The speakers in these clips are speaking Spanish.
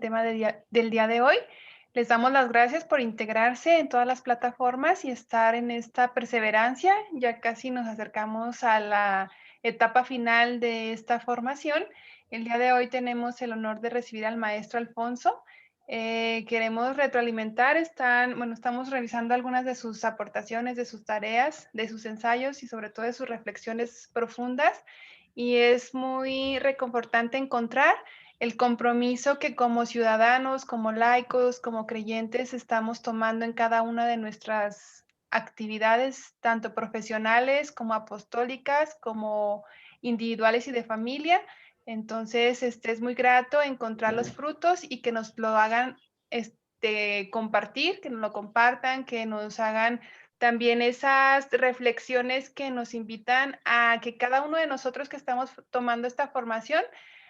tema del día de hoy. Les damos las gracias por integrarse en todas las plataformas y estar en esta perseverancia. Ya casi nos acercamos a la etapa final de esta formación. El día de hoy tenemos el honor de recibir al maestro Alfonso. Queremos retroalimentar, estamos revisando algunas de sus aportaciones, de sus tareas, de sus ensayos y sobre todo de sus reflexiones profundas. Y es muy reconfortante encontrar el compromiso que como ciudadanos, como laicos, como creyentes estamos tomando en cada una de nuestras actividades, tanto profesionales como apostólicas, como individuales y de familia. Entonces, es muy grato encontrar los frutos y que nos lo hagan compartir, que nos lo compartan, que nos hagan también esas reflexiones que nos invitan a que cada uno de nosotros que estamos tomando esta formación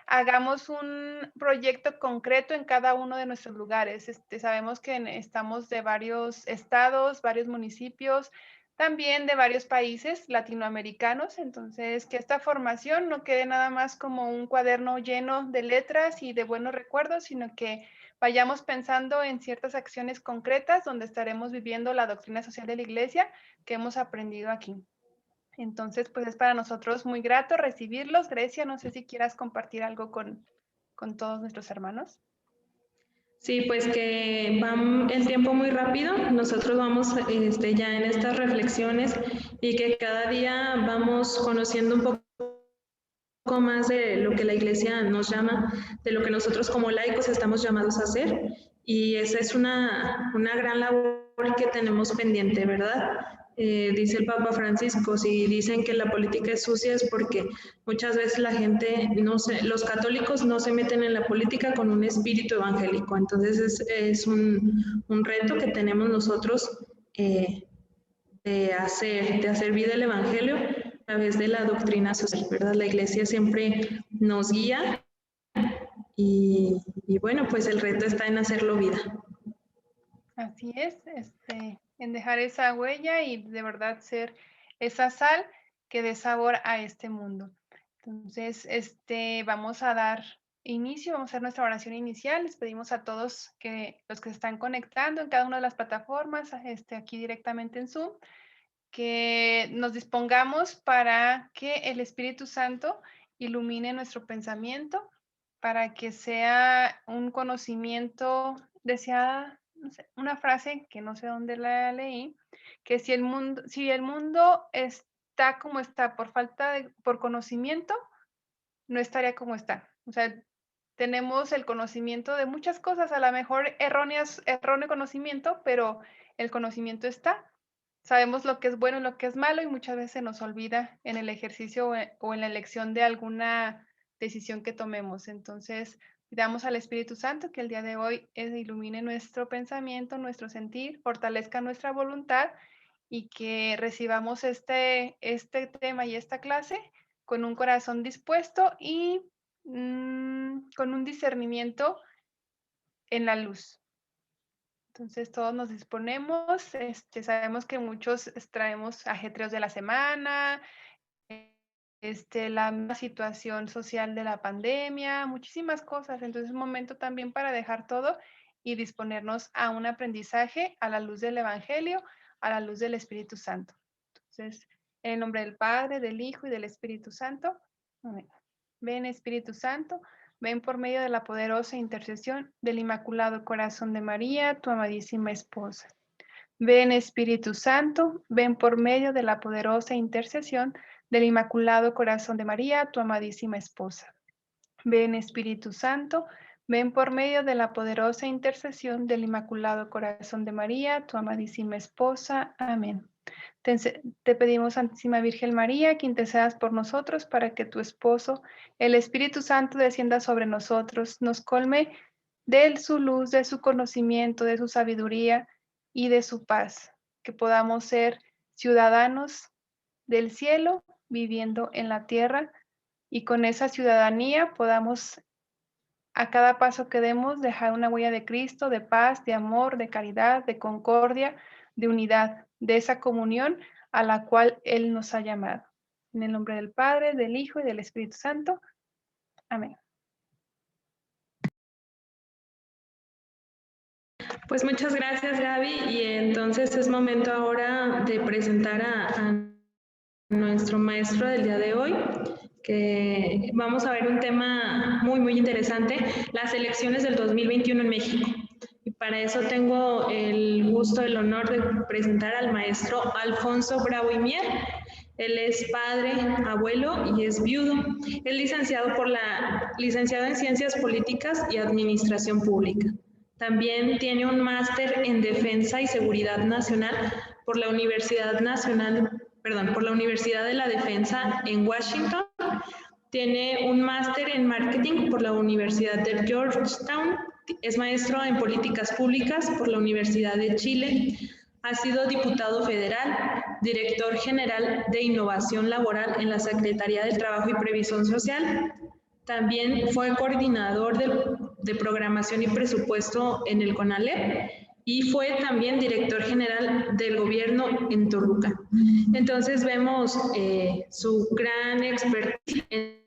hagamos un proyecto concreto en cada uno de nuestros lugares. Sabemos que estamos de varios estados, varios municipios, también de varios países latinoamericanos, entonces que esta formación no quede nada más como un cuaderno lleno de letras y de buenos recuerdos, sino que vayamos pensando en ciertas acciones concretas donde estaremos viviendo la doctrina social de la Iglesia que hemos aprendido aquí. Entonces, pues es para nosotros muy grato recibirlos. Grecia, no sé si quieras compartir algo con todos nuestros hermanos. Sí, pues que va el tiempo muy rápido, nosotros vamos ya en estas reflexiones y que cada día vamos conociendo un poco más de lo que la iglesia nos llama, de lo que nosotros como laicos estamos llamados a hacer y esa es una gran labor que tenemos pendiente, ¿verdad? Dice el Papa Francisco, si dicen que la política es sucia es porque muchas veces la gente, no se, los católicos no se meten en la política con un espíritu evangélico, entonces es un reto que tenemos nosotros de hacer vida el Evangelio a través de la doctrina social, ¿verdad? La Iglesia siempre nos guía y bueno, pues el reto está en hacerlo vida. Así es, en dejar esa huella y de verdad ser esa sal que dé sabor a este mundo. Entonces, vamos a dar inicio, vamos a hacer nuestra oración inicial. Les pedimos a todos que los que se están conectando en cada una de las plataformas, aquí directamente en Zoom, que nos dispongamos para que el Espíritu Santo ilumine nuestro pensamiento, para que sea un conocimiento deseada, no sé, una frase que no sé dónde la leí, que si el mundo está como está por conocimiento, no estaría como está. O sea, tenemos el conocimiento de muchas cosas, a lo mejor erróneo conocimiento, pero el conocimiento está. Sabemos lo que es bueno y lo que es malo y muchas veces se nos olvida en el ejercicio o en la elección de alguna decisión que tomemos. Entonces, pidamos al Espíritu Santo que el día de hoy ilumine nuestro pensamiento, nuestro sentir, fortalezca nuestra voluntad y que recibamos este tema y esta clase con un corazón dispuesto y con un discernimiento en la luz. Entonces todos nos disponemos, sabemos que muchos traemos ajetreos de la semana, la misma situación social de la pandemia, muchísimas cosas. Entonces es un momento también para dejar todo y disponernos a un aprendizaje a la luz del Evangelio, a la luz del Espíritu Santo. Entonces, en el nombre del Padre, del Hijo y del Espíritu Santo. Amén. Ven Espíritu Santo, ven por medio de la poderosa intercesión del Inmaculado Corazón de María, tu amadísima esposa. Ven Espíritu Santo, ven por medio de la poderosa intercesión del Inmaculado Corazón de María, tu amadísima esposa. Ven Espíritu Santo, ven por medio de la poderosa intercesión del Inmaculado Corazón de María, tu amadísima esposa. Amén. Te pedimos, Santísima Virgen María, que intercedas por nosotros para que tu esposo, el Espíritu Santo, descienda sobre nosotros, nos colme de su luz, de su conocimiento, de su sabiduría y de su paz, que podamos ser ciudadanos del cielo, viviendo en la tierra, y con esa ciudadanía podamos a cada paso que demos dejar una huella de Cristo, de paz, de amor, de caridad, de concordia, de unidad, de esa comunión a la cual Él nos ha llamado. En el nombre del Padre, del Hijo y del Espíritu Santo. Amén. Pues muchas gracias, Gaby. Y entonces es momento ahora de presentar a nuestro maestro del día de hoy, que vamos a ver un tema muy, muy interesante, las elecciones del 2021 en México. Y para eso tengo el gusto, el honor de presentar al maestro Alfonso Bravo y Mier. Él es padre, abuelo y es viudo. Es licenciado en Ciencias Políticas y Administración Pública. También tiene un máster en Defensa y Seguridad Nacional por la Universidad de la Defensa en Washington. Tiene un máster en Marketing por la Universidad de Georgetown. Es maestro en Políticas Públicas por la Universidad de Chile. Ha sido diputado federal, director general de Innovación Laboral en la Secretaría de Trabajo y Previsión Social. También fue coordinador de programación y presupuesto en el CONALEP y fue también director general del gobierno en Toluca. Entonces vemos su gran expertise en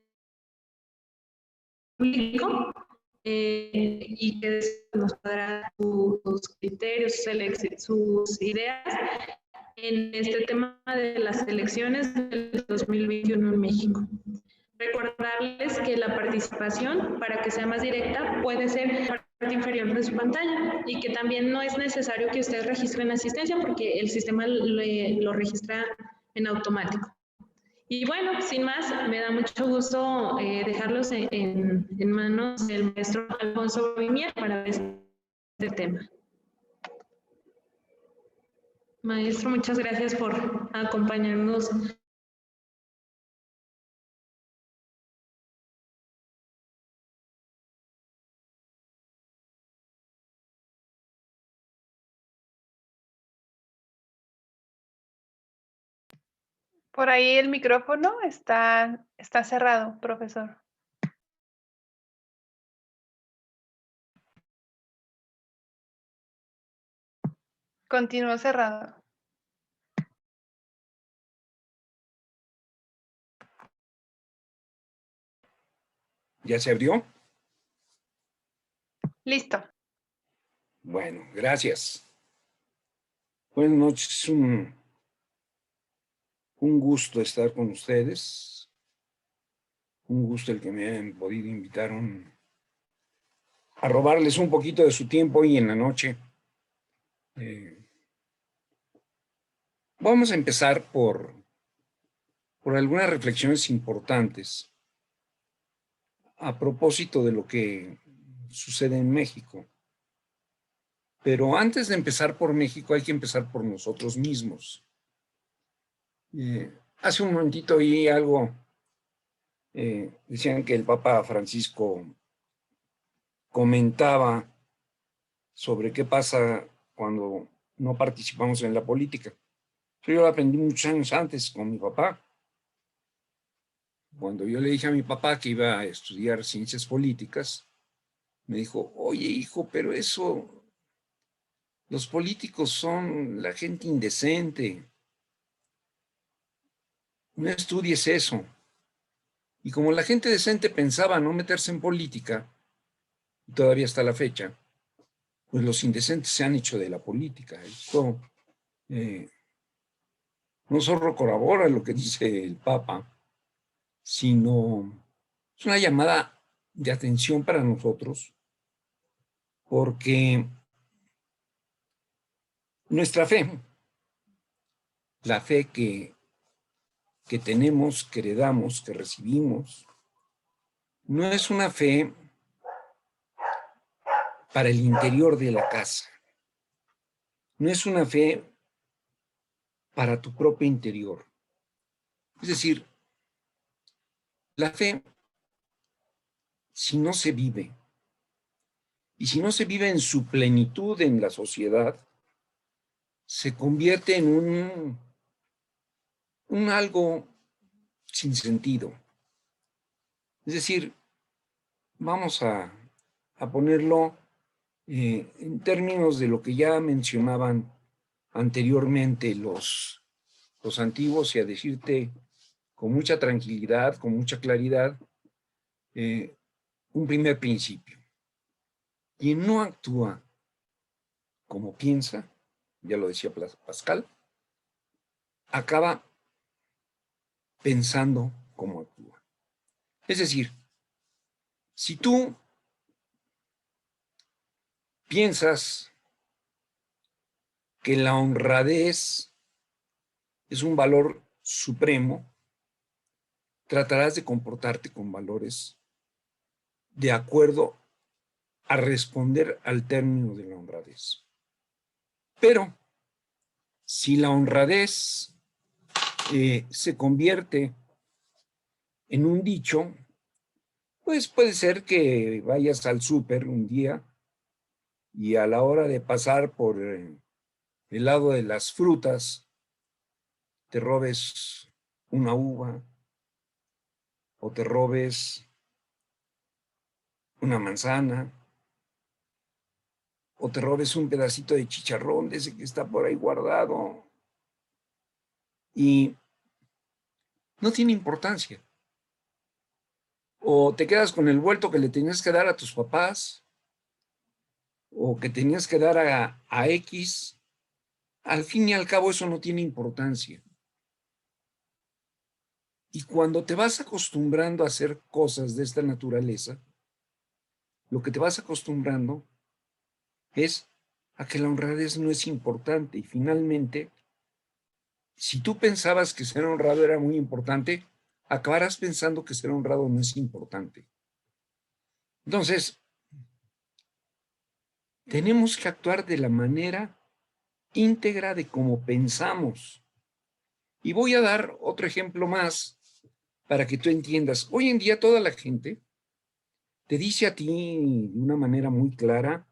público y que nos dará sus criterios, sus ideas en este tema de las elecciones del 2021 en México. Recordarles que la participación, para que sea más directa, puede ser en la parte inferior de su pantalla y que también no es necesario que ustedes registren asistencia porque el sistema lo registra en automático. Y bueno, sin más, me da mucho gusto dejarlos en manos del maestro Alfonso Mier para ver este tema. Maestro, muchas gracias por acompañarnos. Por ahí el micrófono está cerrado, profesor. Continúa cerrado. ¿Ya se abrió? Listo. Bueno, gracias. Buenas noches, un gusto estar con ustedes. Un gusto el que me hayan podido invitar a robarles un poquito de su tiempo hoy en la noche. Vamos a empezar por algunas reflexiones importantes a propósito de lo que sucede en México. Pero antes de empezar por México, hay que empezar por nosotros mismos. Hace un momentito oí algo, decían que el Papa Francisco comentaba sobre qué pasa cuando no participamos en la política. Yo lo aprendí muchos años antes con mi papá. Cuando yo le dije a mi papá que iba a estudiar ciencias políticas, me dijo, oye hijo, pero eso, los políticos son la gente indecente. No estudies eso. Y como la gente decente pensaba no meterse en política, y todavía hasta la fecha, pues los indecentes se han hecho de la política. Esto no solo corrobora lo que dice el Papa, sino es una llamada de atención para nosotros, porque nuestra fe, la fe que tenemos, que heredamos, que recibimos, no es una fe para el interior de la casa, no es una fe para tu propio interior. Es decir, la fe, si no se vive, y si no se vive en su plenitud en la sociedad, se convierte en un algo sin sentido. Es decir, vamos a ponerlo en términos de lo que ya mencionaban anteriormente los antiguos, y a decirte con mucha tranquilidad, con mucha claridad, un primer principio. Quien no actúa como piensa, ya lo decía Pascal, acaba pensando como actúa. Es decir, si tú piensas que la honradez es un valor supremo, tratarás de comportarte con valores de acuerdo a responder al término de la honradez. Pero si la honradez se convierte en un dicho, pues puede ser que vayas al súper un día y a la hora de pasar por el lado de las frutas, te robes una uva o te robes una manzana o te robes un pedacito de chicharrón de ese que está por ahí guardado y no tiene importancia. O te quedas con el vuelto que le tenías que dar a tus papás o que tenías que dar a X. Al fin y al cabo eso no tiene importancia. Y cuando te vas acostumbrando a hacer cosas de esta naturaleza, lo que te vas acostumbrando es a que la honradez no es importante. Y finalmente, si tú pensabas que ser honrado era muy importante, acabarás pensando que ser honrado no es importante. Entonces, tenemos que actuar de la manera íntegra de cómo pensamos. Y voy a dar otro ejemplo más para que tú entiendas. Hoy en día toda la gente te dice a ti de una manera muy clara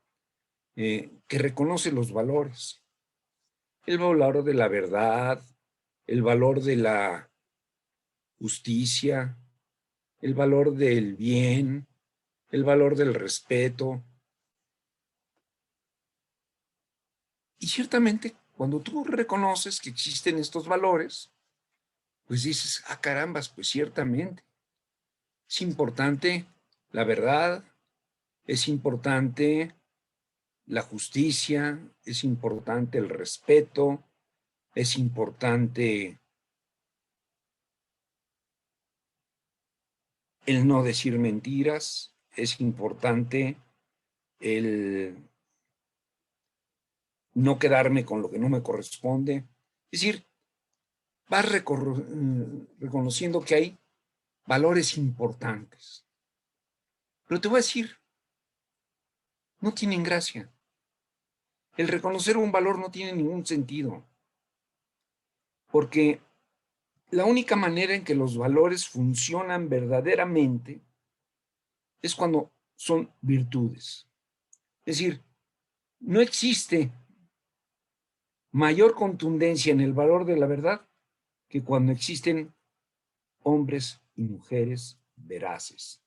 que reconoce los valores. El valor de la verdad, el valor de la justicia, el valor del bien, el valor del respeto. Y ciertamente, cuando tú reconoces que existen estos valores, pues dices, ah, carambas, pues ciertamente. Es importante la verdad, es importante la justicia, es importante el respeto, es importante el no decir mentiras, es importante el no quedarme con lo que no me corresponde. Es decir, vas reconociendo que hay valores importantes. Pero te voy a decir, no tienen gracia. El reconocer un valor no tiene ningún sentido. Porque la única manera en que los valores funcionan verdaderamente es cuando son virtudes. Es decir, no existe mayor contundencia en el valor de la verdad que cuando existen hombres y mujeres veraces.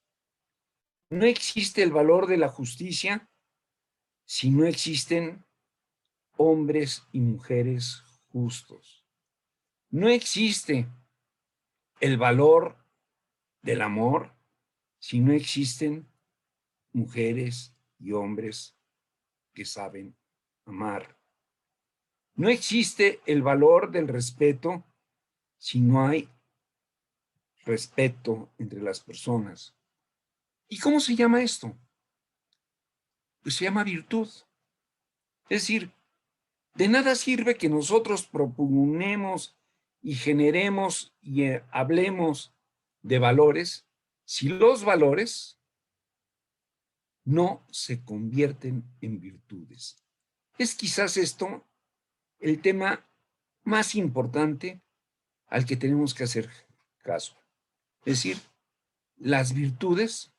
No existe el valor de la justicia si no existen hombres y mujeres justos. No existe el valor del amor si no existen mujeres y hombres que saben amar. No existe el valor del respeto si no hay respeto entre las personas. ¿Y cómo se llama esto? Pues se llama virtud. Es decir, de nada sirve que nosotros propugnemos y generemos y hablemos de valores si los valores no se convierten en virtudes. Es quizás esto el tema más importante al que tenemos que hacer caso. Es decir, las virtudes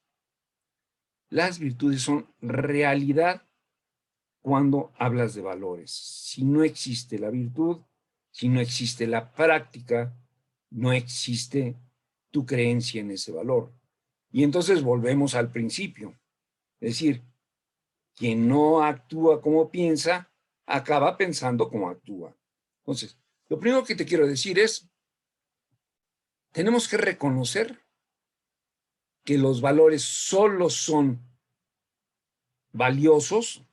son realidad cuando hablas de valores. Si no existe la virtud, si no existe la práctica, no existe tu creencia en ese valor. Y entonces volvemos al principio. Es decir, quien no actúa como piensa, acaba pensando como actúa. Entonces, lo primero que te quiero decir es, tenemos que reconocer que los valores solo son valiosos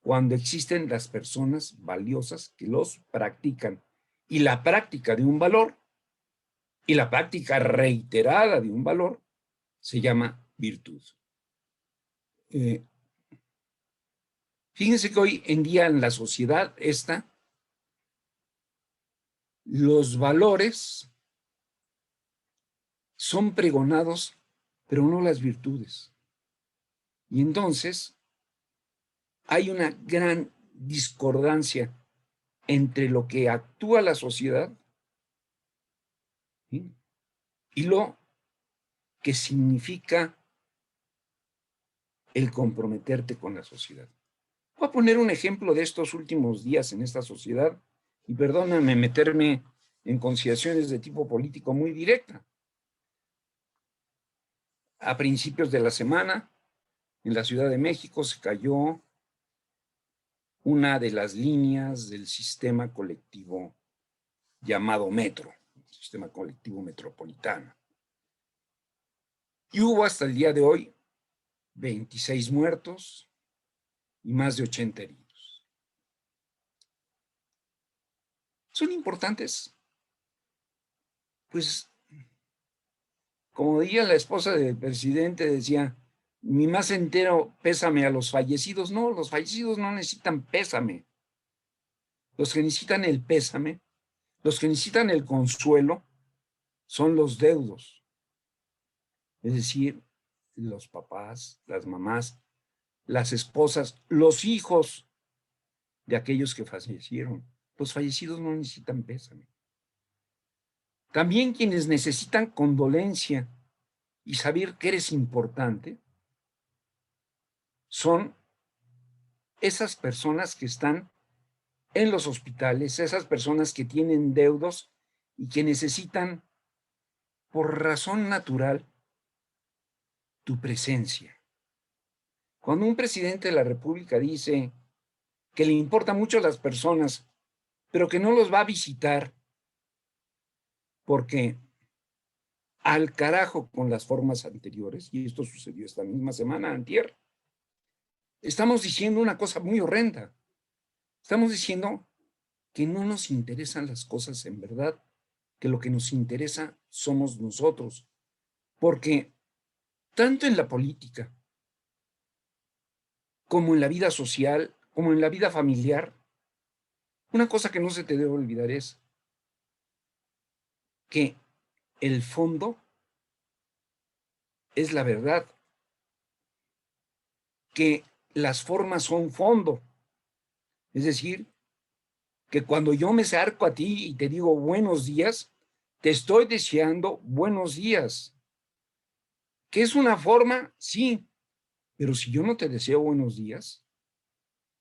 cuando existen las personas valiosas que los practican. Y la práctica de un valor y la práctica reiterada de un valor se llama virtud. Fíjense que hoy en día en la sociedad los valores son pregonados, pero no las virtudes. Y entonces hay una gran discordancia entre lo que actúa la sociedad, ¿sí?, y lo que significa el comprometerte con la sociedad. Voy a poner un ejemplo de estos últimos días en esta sociedad, y perdóname meterme en consideraciones de tipo político muy directa. A principios de la semana, en la Ciudad de México, se cayó una de las líneas del sistema colectivo llamado Metro, sistema colectivo metropolitano. Y hubo hasta el día de hoy 26 muertos y más de 80 heridos. Son importantes, pues, como diría la esposa del presidente, decía, mi más entero pésame a los fallecidos. No, los fallecidos no necesitan pésame. Los que necesitan el pésame, los que necesitan el consuelo, son los deudos. Es decir, los papás, las mamás, las esposas, los hijos de aquellos que fallecieron. Los fallecidos no necesitan pésame. También quienes necesitan condolencia y saber que eres importante son esas personas que están en los hospitales, esas personas que tienen deudos y que necesitan, por razón natural, tu presencia. Cuando un presidente de la República dice que le importan mucho las personas, pero que no los va a visitar porque al carajo con las formas anteriores, y esto sucedió esta misma semana, antier, estamos diciendo una cosa muy horrenda. Estamos diciendo que no nos interesan las cosas en verdad, que lo que nos interesa somos nosotros, porque tanto en la política como en la vida social, como en la vida familiar, una cosa que no se te debe olvidar es que el fondo es la verdad, que las formas son fondo. Es decir, que cuando yo me acerco a ti y te digo buenos días, te estoy deseando buenos días. ¿Que es una forma? Sí, pero si yo no te deseo buenos días,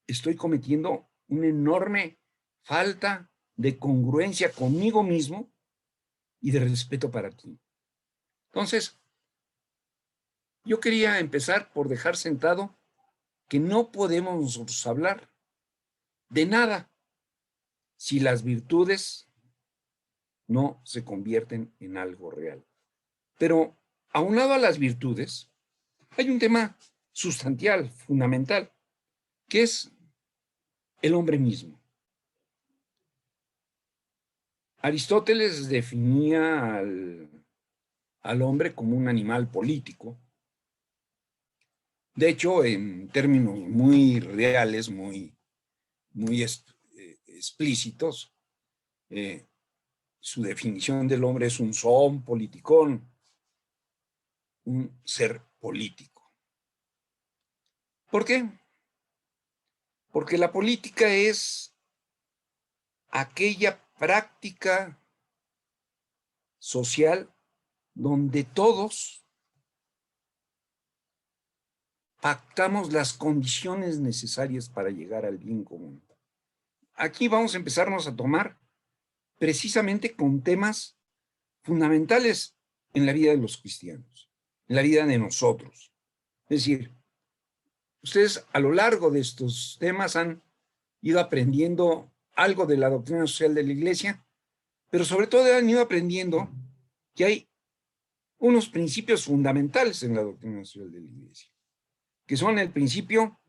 estoy cometiendo una enorme falta de congruencia conmigo mismo y de respeto para ti. Entonces, yo quería empezar por dejar sentado que no podemos nosotros hablar de nada si las virtudes no se convierten en algo real. Pero aunado a las virtudes, hay un tema sustancial, fundamental, que es el hombre mismo. Aristóteles definía al hombre como un animal político. De hecho, en términos muy reales, muy explícitos, su definición del hombre es un zoon politikon, un ser político. ¿Por qué? Porque la política es aquella práctica social donde todos pactamos las condiciones necesarias para llegar al bien común. Aquí vamos a empezarnos a tomar precisamente con temas fundamentales en la vida de los cristianos, en la vida de nosotros. Es decir, ustedes a lo largo de estos temas han ido aprendiendo algo de la doctrina social de la Iglesia, pero sobre todo han ido aprendiendo que hay unos principios fundamentales en la doctrina social de la Iglesia, que son el principio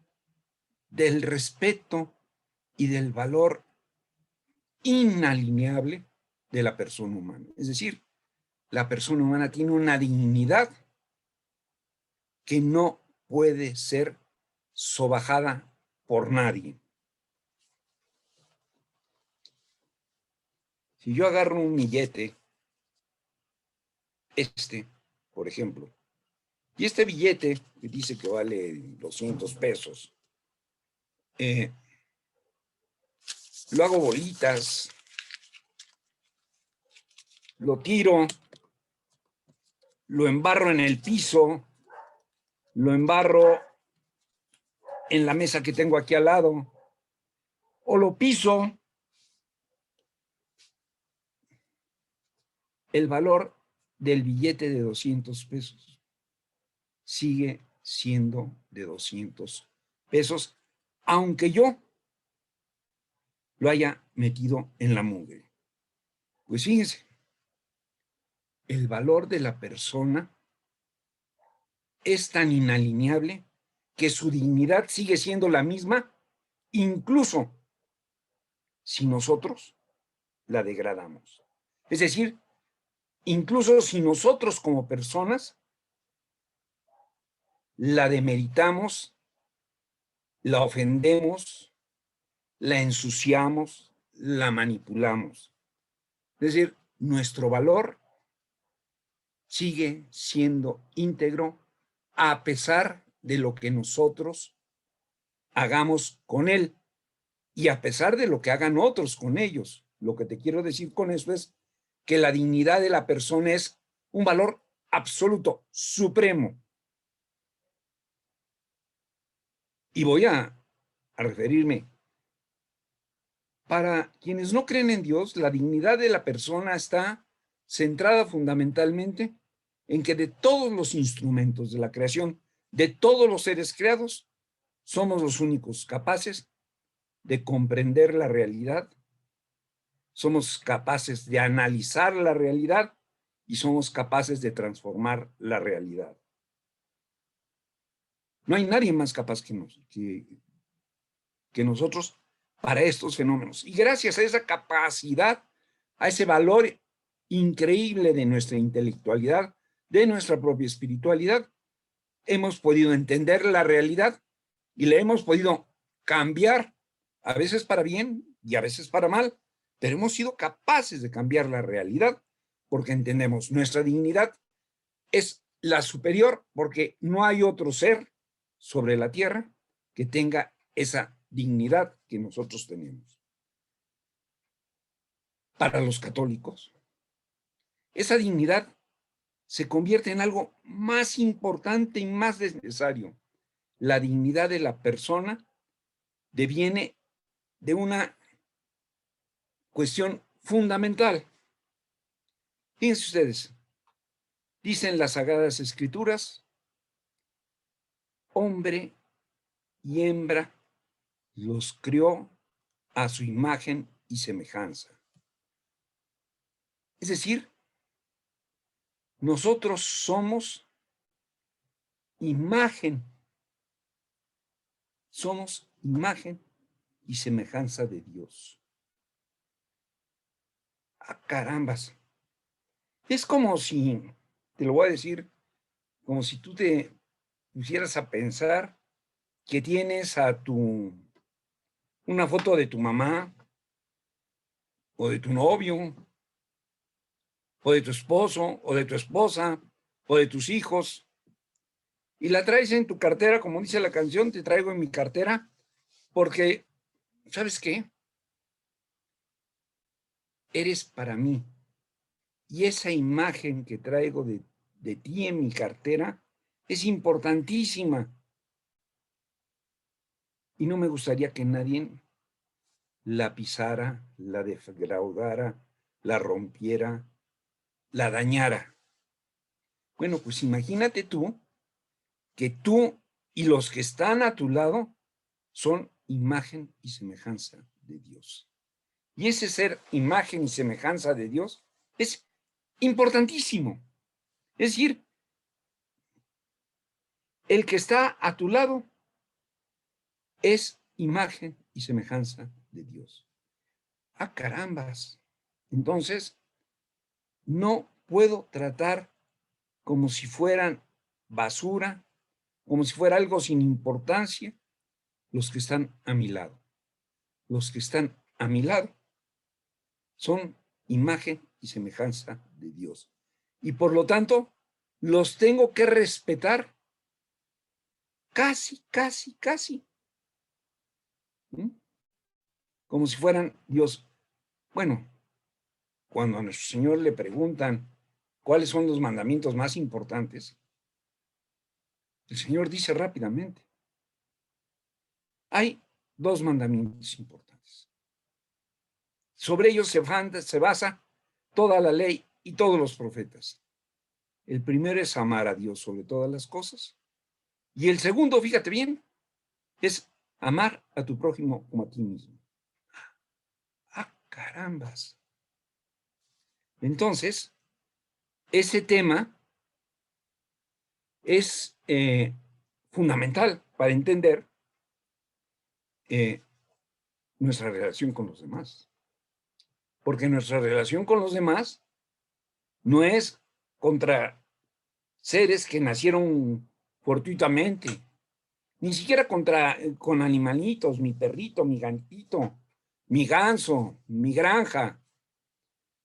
del respeto y del valor inalienable de la persona humana. Es decir, la persona humana tiene una dignidad que no puede ser sobajada por nadie. Si yo agarro un billete, por ejemplo, y este billete que dice que vale 200 pesos, lo hago bolitas, lo tiro, lo embarro en el piso, lo embarro en la mesa que tengo aquí al lado, o lo piso, el valor del billete de 200 pesos sigue siendo de 200 pesos, aunque yo lo haya metido en la mugre. Pues fíjense, el valor de la persona es tan inalienable que su dignidad sigue siendo la misma, incluso si nosotros la degradamos. Es decir, incluso si nosotros como personas la demeritamos, la ofendemos, la ensuciamos, la manipulamos. Es decir, nuestro valor sigue siendo íntegro a pesar de lo que nosotros hagamos con él y a pesar de lo que hagan otros con ellos. Lo que te quiero decir con eso es que la dignidad de la persona es un valor absoluto, supremo. Y voy a referirme. Para quienes no creen en Dios, la dignidad de la persona está centrada fundamentalmente en que de todos los instrumentos de la creación, de todos los seres creados, somos los únicos capaces de comprender la realidad, somos capaces de analizar la realidad y somos capaces de transformar la realidad. No hay nadie más capaz que nosotros para estos fenómenos. Y gracias a esa capacidad, a ese valor increíble de nuestra intelectualidad, de nuestra propia espiritualidad, hemos podido entender la realidad y la hemos podido cambiar, a veces para bien y a veces para mal, pero hemos sido capaces de cambiar la realidad porque entendemos nuestra dignidad es la superior porque no hay otro ser sobre la tierra que tenga esa dignidad que nosotros tenemos. Para los católicos, esa dignidad se convierte en algo más importante y más necesario. La dignidad de la persona deviene de una cuestión fundamental. Fíjense ustedes, dicen las Sagradas Escrituras, hombre y hembra los crió a su imagen y semejanza. Es decir, nosotros somos imagen y semejanza de Dios. ¡Ah, carambas! Es como si, te lo voy a decir, como si tú te pusieras a pensar que tienes una foto de tu mamá, o de tu novio, o de tu esposo, o de tu esposa, o de tus hijos, y la traes en tu cartera, como dice la canción, te traigo en mi cartera, porque, ¿sabes qué? Eres para mí. Y esa imagen que traigo de ti en mi cartera es importantísima. Y no me gustaría que nadie la pisara, la defraudara, la rompiera, la dañara. Bueno, pues imagínate tú que tú y los que están a tu lado son imagen y semejanza de Dios. Y ese ser imagen y semejanza de Dios es importantísimo. Es decir, el que está a tu lado es imagen y semejanza de Dios. ¡Ah, carambas! Entonces, no puedo tratar como si fueran basura, como si fuera algo sin importancia, los que están a mi lado. Los que están a mi lado son imagen y semejanza de Dios. Y por lo tanto, los tengo que respetar casi, casi, casi. ¿Mm? Como si fueran Dios. Bueno, cuando a nuestro Señor le preguntan cuáles son los mandamientos más importantes, el Señor dice rápidamente, hay 2 mandamientos importantes. Sobre ellos se basa toda la ley y todos los profetas. El primero es amar a Dios sobre todas las cosas. Y el segundo, fíjate bien, es amar a tu prójimo como a ti mismo. ¡Ah, carambas! Entonces, ese tema es fundamental para entender nuestra relación con los demás. Porque nuestra relación con los demás no es contra seres que nacieron fortuitamente, ni siquiera con animalitos, mi perrito, mi gatito, mi ganso, mi granja.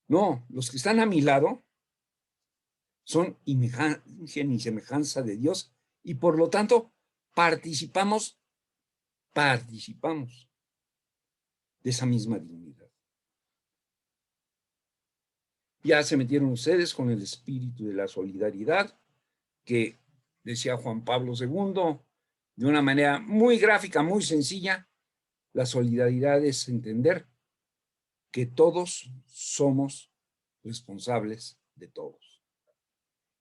No, los que están a mi lado son imagen y semejanza de Dios y por lo tanto participamos de esa misma dignidad. Ya se metieron ustedes con el espíritu de la solidaridad que decía Juan Pablo II de una manera muy gráfica, muy sencilla. La solidaridad es entender que todos somos responsables de todos.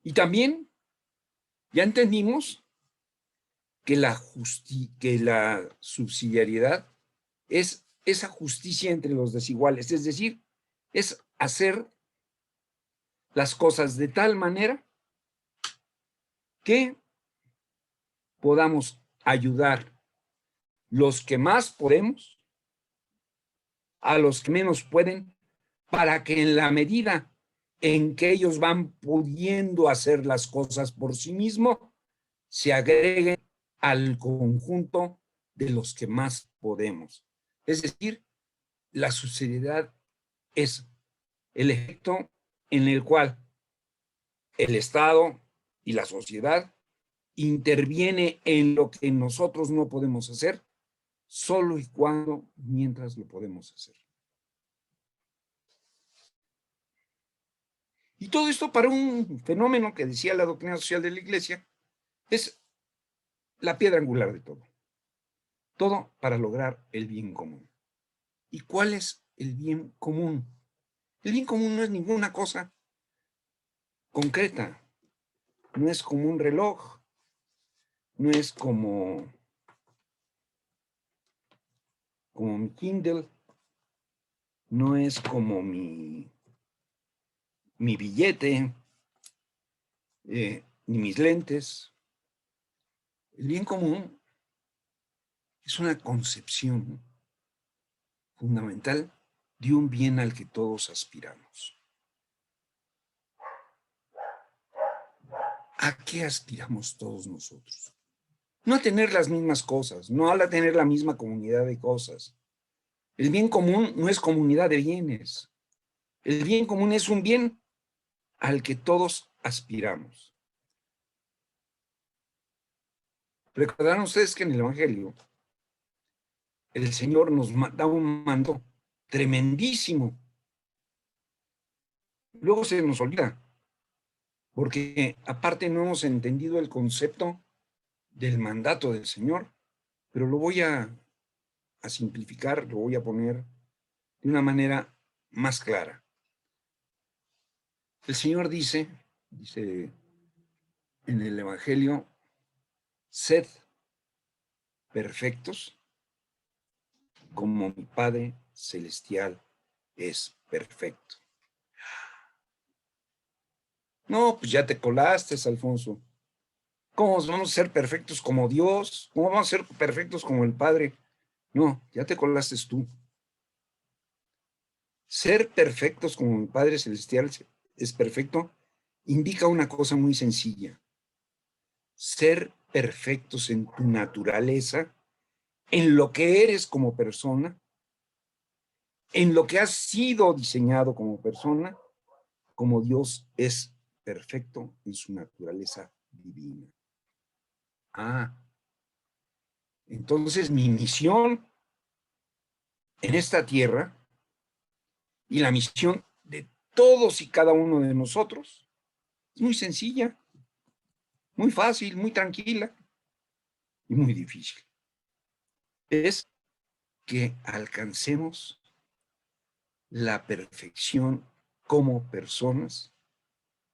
Y también ya entendimos que la subsidiariedad es esa justicia entre los desiguales, es decir, es hacer las cosas de tal manera que podamos ayudar los que más podemos a los que menos pueden, para que en la medida en que ellos van pudiendo hacer las cosas por sí mismos, se agreguen al conjunto de los que más podemos. Es decir, la subsidiariedad es el efecto en el cual el Estado y la sociedad interviene en lo que nosotros no podemos hacer, solo y cuando mientras lo podemos hacer. Y todo esto para un fenómeno que decía la doctrina social de la Iglesia, es la piedra angular de todo. Todo para lograr el bien común. ¿Y cuál es el bien común? El bien común no es ninguna cosa concreta. No es como un reloj. No es como mi Kindle. No es como mi billete, ni mis lentes. El bien común es una concepción fundamental de un bien al que todos aspiramos. ¿A qué aspiramos todos nosotros? No a tener las mismas cosas, no a tener la misma comunidad de cosas. El bien común no es comunidad de bienes. El bien común es un bien al que todos aspiramos. Recordarán ustedes que en el Evangelio el Señor nos da un mando tremendísimo. Luego se nos olvida, porque aparte no hemos entendido el concepto del mandato del Señor, pero lo voy a simplificar, lo voy a poner de una manera más clara. El Señor dice en el Evangelio, sed perfectos como mi Padre Celestial es perfecto. No, pues ya te colaste, Alfonso. ¿Cómo vamos a ser perfectos como Dios? ¿Cómo vamos a ser perfectos como el Padre? No, ya te colaste tú. Ser perfectos como mi Padre Celestial es perfecto indica una cosa muy sencilla. Ser perfectos en tu naturaleza, en lo que eres como persona, en lo que has sido diseñado como persona, como Dios es perfecto en su naturaleza divina. Entonces mi misión en esta tierra y la misión de todos y cada uno de nosotros es muy sencilla, muy fácil, muy tranquila y muy difícil. Es que alcancemos la perfección como personas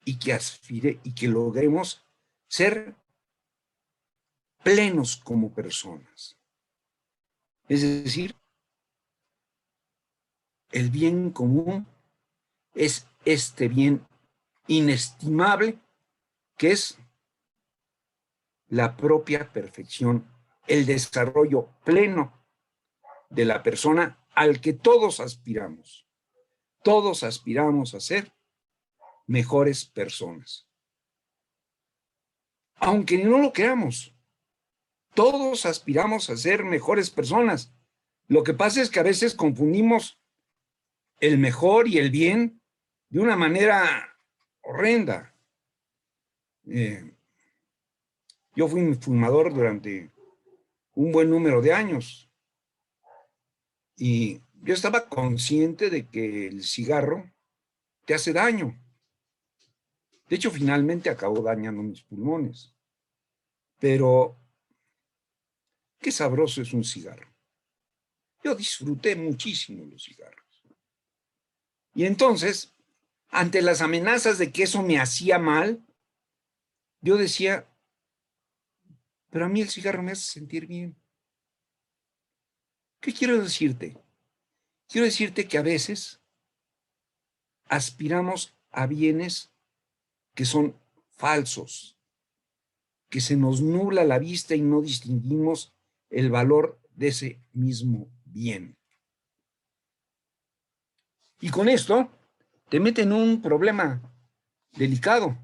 y que logremos ser plenos como personas. Es decir, el bien común es este bien inestimable que es la propia perfección, el desarrollo pleno de la persona al que todos aspiramos. Todos aspiramos a ser mejores personas. Aunque no lo creamos, todos aspiramos a ser mejores personas. Lo que pasa es que a veces confundimos el mejor y el bien de una manera horrenda. Yo fui un fumador durante un buen número de años y yo estaba consciente de que el cigarro te hace daño. De hecho, finalmente acabó dañando mis pulmones. Pero qué sabroso es un cigarro. Yo disfruté muchísimo los cigarros. Y entonces, ante las amenazas de que eso me hacía mal, yo decía, pero a mí el cigarro me hace sentir bien. ¿Qué quiero decirte? Quiero decirte que a veces aspiramos a bienes que son falsos, que se nos nubla la vista y no distinguimos el valor de ese mismo bien. Y con esto te mete en un problema delicado.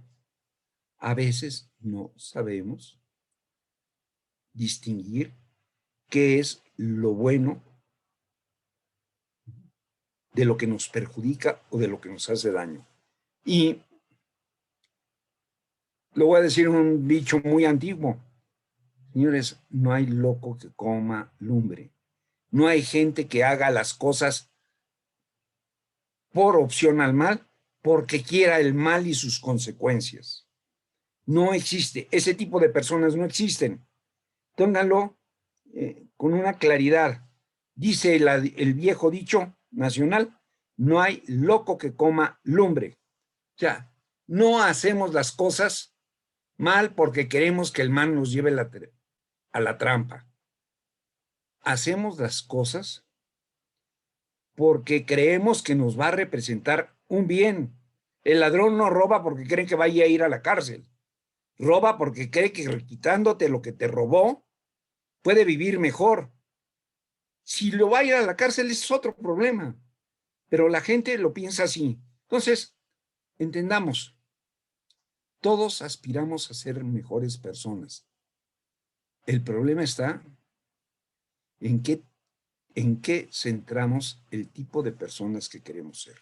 A veces no sabemos distinguir qué es lo bueno de lo que nos perjudica o de lo que nos hace daño. Y lo voy a decir un dicho muy antiguo. Señores, no hay loco que coma lumbre. No hay gente que haga las cosas por opción al mal, porque quiera el mal y sus consecuencias. No existe. Ese tipo de personas no existen. Ténganlo con una claridad. Dice el viejo dicho nacional, no hay loco que coma lumbre. O sea, no hacemos las cosas mal porque queremos que el mal nos lleve a la trampa. Hacemos las cosas porque creemos que nos va a representar un bien. El ladrón no roba porque cree que vaya a ir a la cárcel. Roba porque cree que quitándote lo que te robó, puede vivir mejor. Si lo va a ir a la cárcel es otro problema, pero la gente lo piensa así. Entonces, entendamos, todos aspiramos a ser mejores personas. El problema está en qué centramos el tipo de personas que queremos ser.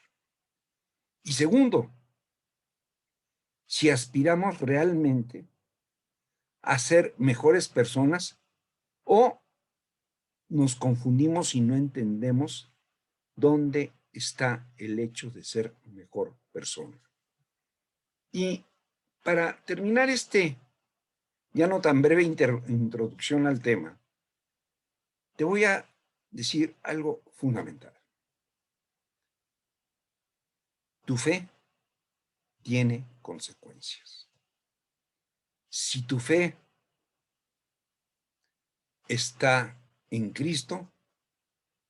Y segundo, si aspiramos realmente a ser mejores personas o nos confundimos y no entendemos dónde está el hecho de ser mejor persona. Y para terminar ya no tan breve introducción al tema, te voy a decir algo fundamental. Tu fe tiene consecuencias. Si tu fe está en Cristo,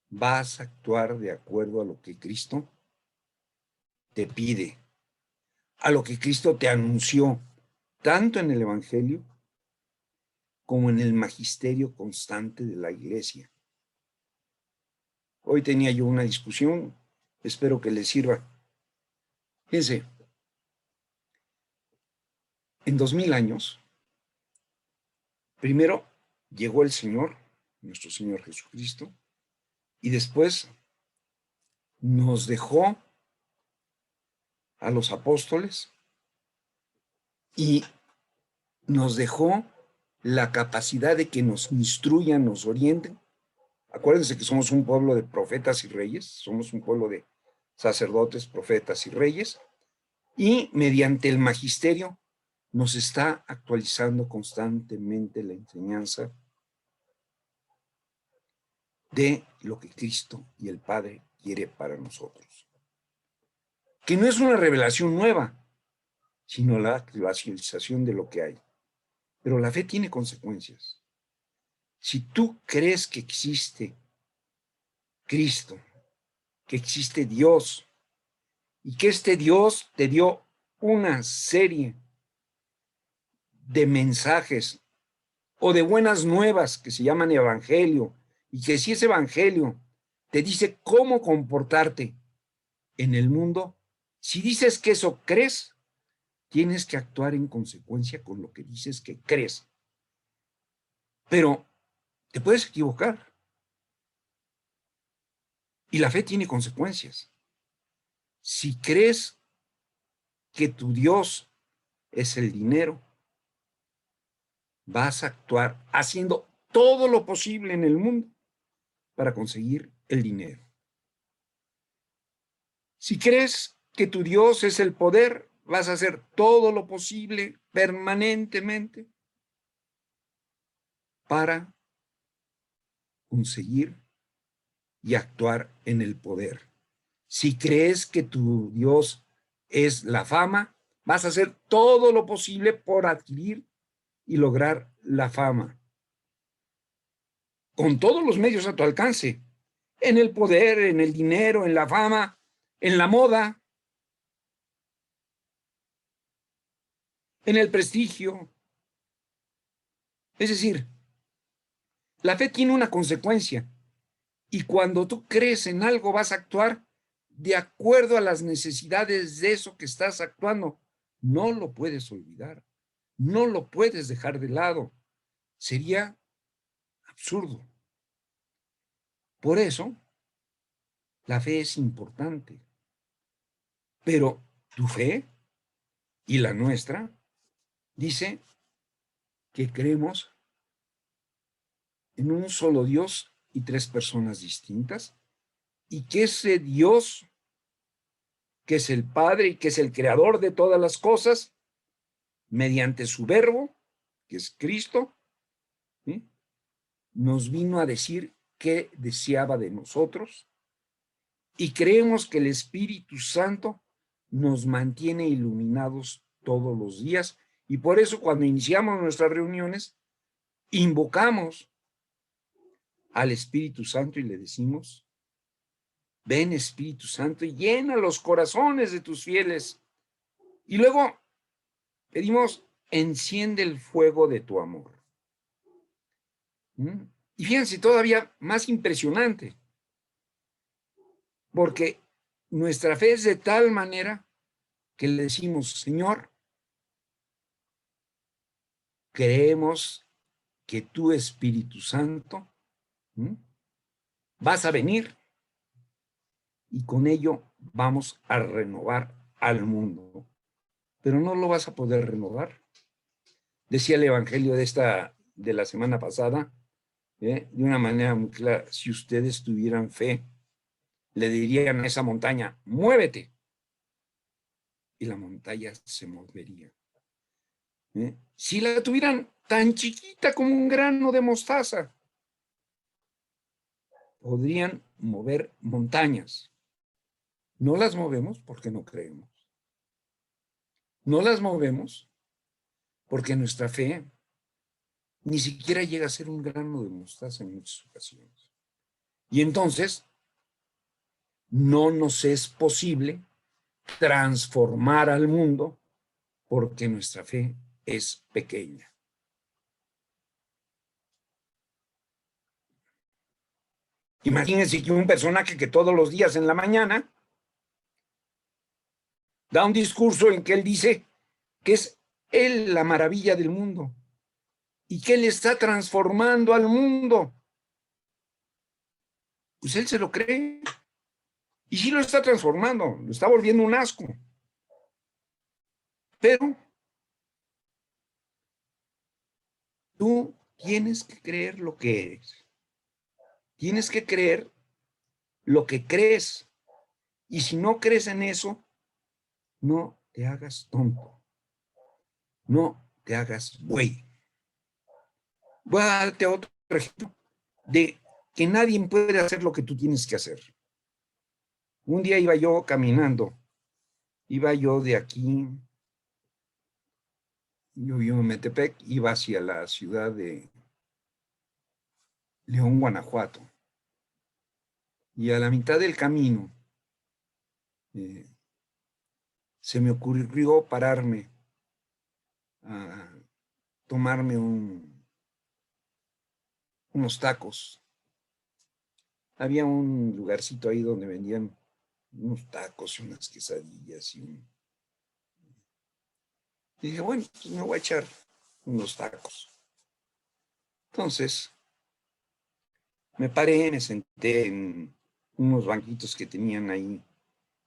vas a actuar de acuerdo a lo que Cristo te pide, a lo que Cristo te anunció, tanto en el Evangelio como en el magisterio constante de la Iglesia. Hoy tenía yo una discusión, espero que les sirva. Fíjense, en 2000 años, primero llegó el Señor, nuestro Señor Jesucristo, y después nos dejó a los apóstoles y nos dejó la capacidad de que nos instruyan, nos orienten. Acuérdense que somos un pueblo de profetas y reyes, somos un pueblo de sacerdotes, profetas y reyes, y mediante el magisterio nos está actualizando constantemente la enseñanza de lo que Cristo y el Padre quiere para nosotros. Que no es una revelación nueva, sino la actualización de lo que hay. Pero la fe tiene consecuencias. Si tú crees que existe Cristo, que existe Dios, y que este Dios te dio una serie de mensajes o de buenas nuevas que se llaman evangelio, y que si ese evangelio te dice cómo comportarte en el mundo, si dices que eso crees, tienes que actuar en consecuencia con lo que dices que crees. Pero te puedes equivocar. Y la fe tiene consecuencias. Si crees que tu Dios es el dinero, vas a actuar haciendo todo lo posible en el mundo para conseguir el dinero. Si crees que tu Dios es el poder, vas a hacer todo lo posible permanentemente para conseguir y actuar en el poder. Si crees que tu Dios es la fama, vas a hacer todo lo posible por adquirir y lograr la fama. Con todos los medios a tu alcance, en el poder, en el dinero, en la fama, en la moda, en el prestigio. Es decir, la fe tiene una consecuencia y cuando tú crees en algo vas a actuar de acuerdo a las necesidades de eso que estás actuando. No lo puedes olvidar, no lo puedes dejar de lado. Sería absurdo. Por eso, la fe es importante. Pero tu fe y la nuestra dice que creemos en un solo Dios y tres personas distintas, y que ese Dios, que es el Padre y que es el creador de todas las cosas, mediante su verbo, que es Cristo, ¿sí?, nos vino a decir qué deseaba de nosotros, y creemos que el Espíritu Santo nos mantiene iluminados todos los días, y por eso cuando iniciamos nuestras reuniones, invocamos al Espíritu Santo y le decimos: ven Espíritu Santo y llena los corazones de tus fieles. Y luego pedimos: enciende el fuego de tu amor. Y fíjense, todavía más impresionante, porque nuestra fe es de tal manera que le decimos: Señor, creemos que tu Espíritu Santo vas a venir y con ello vamos a renovar al mundo. Pero no lo vas a poder renovar. Decía el Evangelio de la semana pasada, de una manera muy clara: si ustedes tuvieran fe, le dirían a esa montaña: muévete, y la montaña se movería. Si la tuvieran tan chiquita como un grano de mostaza, podrían mover montañas. No las movemos porque no creemos. No las movemos porque nuestra fe ni siquiera llega a ser un grano de mostaza en muchas ocasiones. Y entonces, no nos es posible transformar al mundo porque nuestra fe es pequeña. Imagínense que un personaje que todos los días en la mañana da un discurso en que él dice que es él la maravilla del mundo y que él está transformando al mundo. Pues él se lo cree. Y sí lo está transformando, lo está volviendo un asco. Pero tú tienes que creer lo que eres. Tienes que creer lo que crees. Y si no crees en eso, no te hagas tonto. No te hagas güey. Voy a darte otro ejemplo de que nadie puede hacer lo que tú tienes que hacer. Un día iba yo caminando, iba yo de aquí, yo vivo en Metepec, iba hacia la ciudad de León, Guanajuato. Y a la mitad del camino se me ocurrió pararme a tomarme unos tacos. Había un lugarcito ahí donde vendían unos tacos y unas quesadillas. Y dije, bueno, pues me voy a echar unos tacos. Entonces, me paré, me senté en unos banquitos que tenían ahí.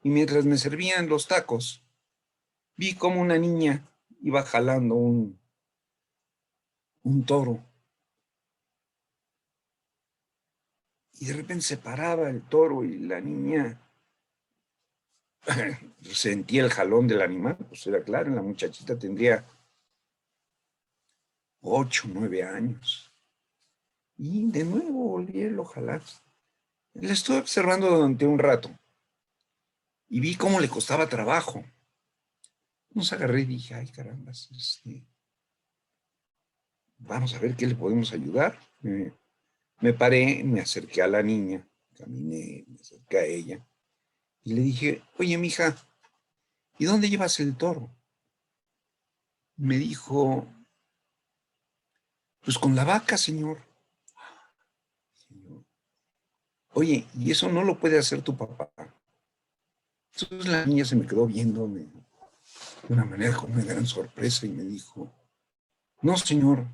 Y mientras me servían los tacos, vi como una niña iba jalando un toro. Y de repente se paraba el toro y la niña sentía el jalón del animal, pues era claro, la muchachita tendría 8, 9 años. Y de nuevo volví a jalar. La estuve observando durante un rato y vi cómo le costaba trabajo. Nos agarré y dije, ay caramba, vamos a ver qué le podemos ayudar. Me paré, me acerqué a la niña, caminé, me acerqué a ella y le dije, oye, mija, ¿y dónde llevas el toro? Me dijo, pues con la vaca, señor. Oye, ¿y eso no lo puede hacer tu papá? Entonces la niña se me quedó viéndome de una manera con una gran sorpresa y me dijo, no, señor,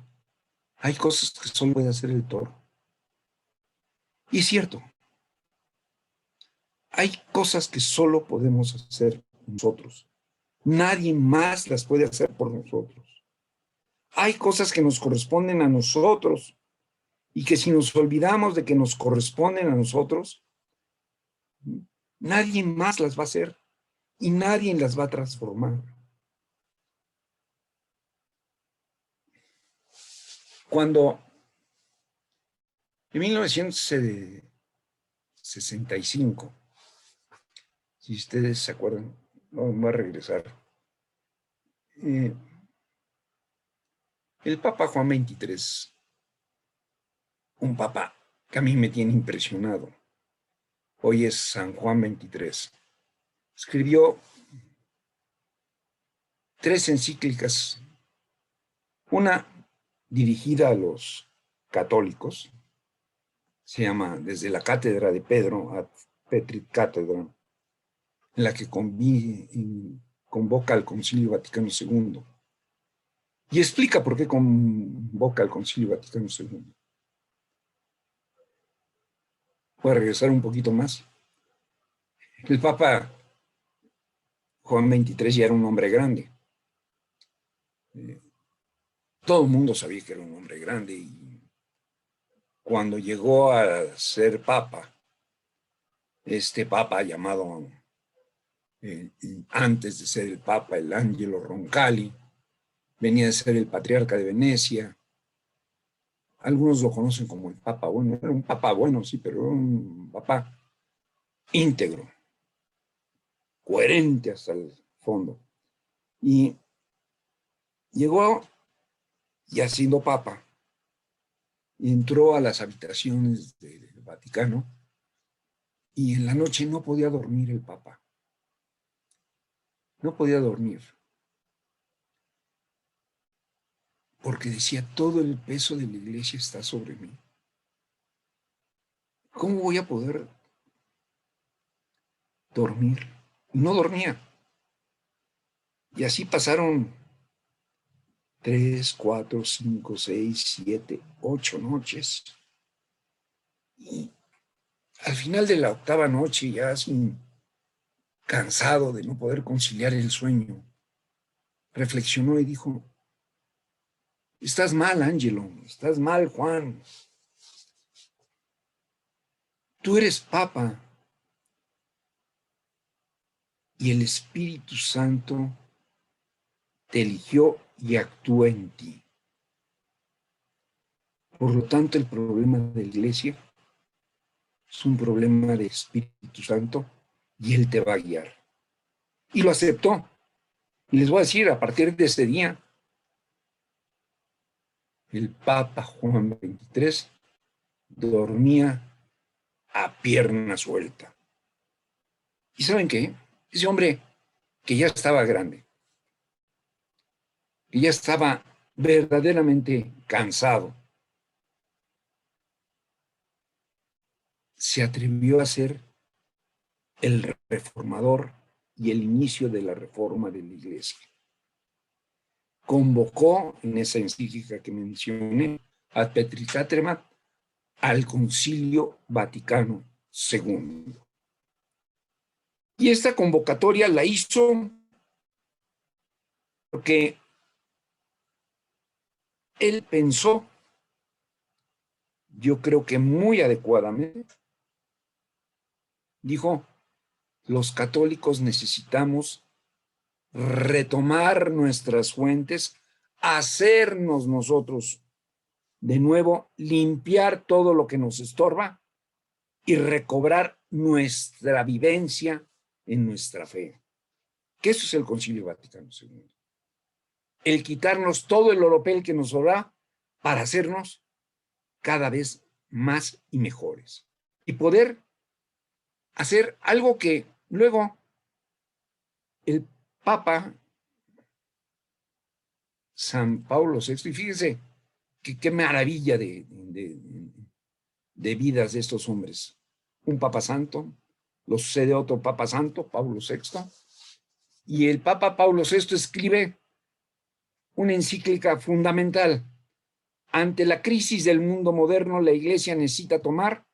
hay cosas que solo puede hacer el toro. Y es cierto, hay cosas que solo podemos hacer nosotros. Nadie más las puede hacer por nosotros. Hay cosas que nos corresponden a nosotros y que si nos olvidamos de que nos corresponden a nosotros, nadie más las va a hacer y nadie las va a transformar. Cuando en 1965, si ustedes se acuerdan, no voy a regresar, el Papa Juan XXIII, un papa que a mí me tiene impresionado, hoy es San Juan XXIII, escribió 3 encíclicas, una dirigida a los católicos, se llama Desde la Cátedra de Pedro a Petri Cátedra, en la que convoca al Concilio Vaticano II y explica por qué convoca al Concilio Vaticano II. Voy a regresar un poquito más. El Papa Juan XXIII ya era un hombre grande. Todo el mundo sabía que era un hombre grande y cuando llegó a ser papa, este papa llamado antes de ser el papa, el Angelo Roncalli, venía de ser el patriarca de Venecia. Algunos lo conocen como el papa bueno. Era un papa bueno, sí, pero era un papa íntegro, coherente hasta el fondo. Y llegó, ya siendo papa, y entró a las habitaciones del Vaticano y en la noche no podía dormir el papa. No podía dormir. Porque decía, todo el peso de la iglesia está sobre mí. ¿cómo voy a poder dormir? Y no dormía. Y así pasaron 3, 4, 5, 6, 7, 8 noches. Y al final de la octava noche, ya así cansado de no poder conciliar el sueño, reflexionó y dijo: estás mal, Ángelo, estás mal, Juan. Tú eres papa y el Espíritu Santo te eligió y actúa en ti. Por lo tanto, el problema de la iglesia es un problema del Espíritu Santo y Él te va a guiar. Y lo aceptó. Y les voy a decir, a partir de ese día, el Papa Juan XXIII dormía a pierna suelta. ¿Y saben qué? Ese hombre que ya estaba grande, que ya estaba verdaderamente cansado, se atrevió a ser el reformador y el inicio de la reforma de la iglesia. Convocó en esa encíclica que mencioné a Petritátremat al Concilio Vaticano II. Y esta convocatoria la hizo porque él pensó, yo creo que muy adecuadamente, dijo: los católicos necesitamos retomar nuestras fuentes, hacernos nosotros de nuevo, limpiar todo lo que nos estorba y recobrar nuestra vivencia en nuestra fe. Que eso es el Concilio Vaticano II. El quitarnos todo el oropel que nos sobra para hacernos cada vez más y mejores. Y poder hacer algo que luego el Papa San Pablo VI, y fíjense qué maravilla de vidas de estos hombres. Un Papa Santo, lo sucede otro Papa Santo, Pablo VI, y el Papa Pablo VI escribe una encíclica fundamental. Ante la crisis del mundo moderno, la Iglesia necesita tomar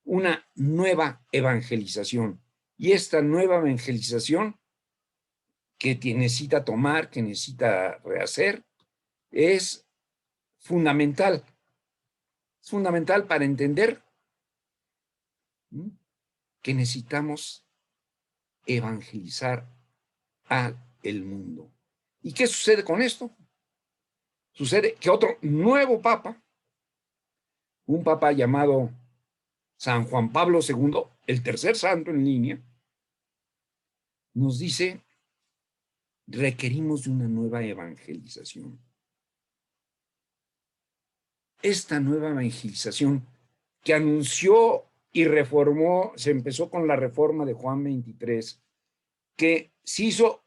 una nueva evangelización. Y esta nueva evangelización que necesita tomar, que necesita rehacer, es fundamental. Es fundamental para entender que necesitamos evangelizar al mundo. ¿Y qué sucede con esto? Sucede que otro nuevo papa, un papa llamado San Juan Pablo II, el tercer santo en línea, nos dice: requerimos de una nueva evangelización. Esta nueva evangelización que anunció y reformó, se empezó con la reforma de Juan XXIII, que se hizo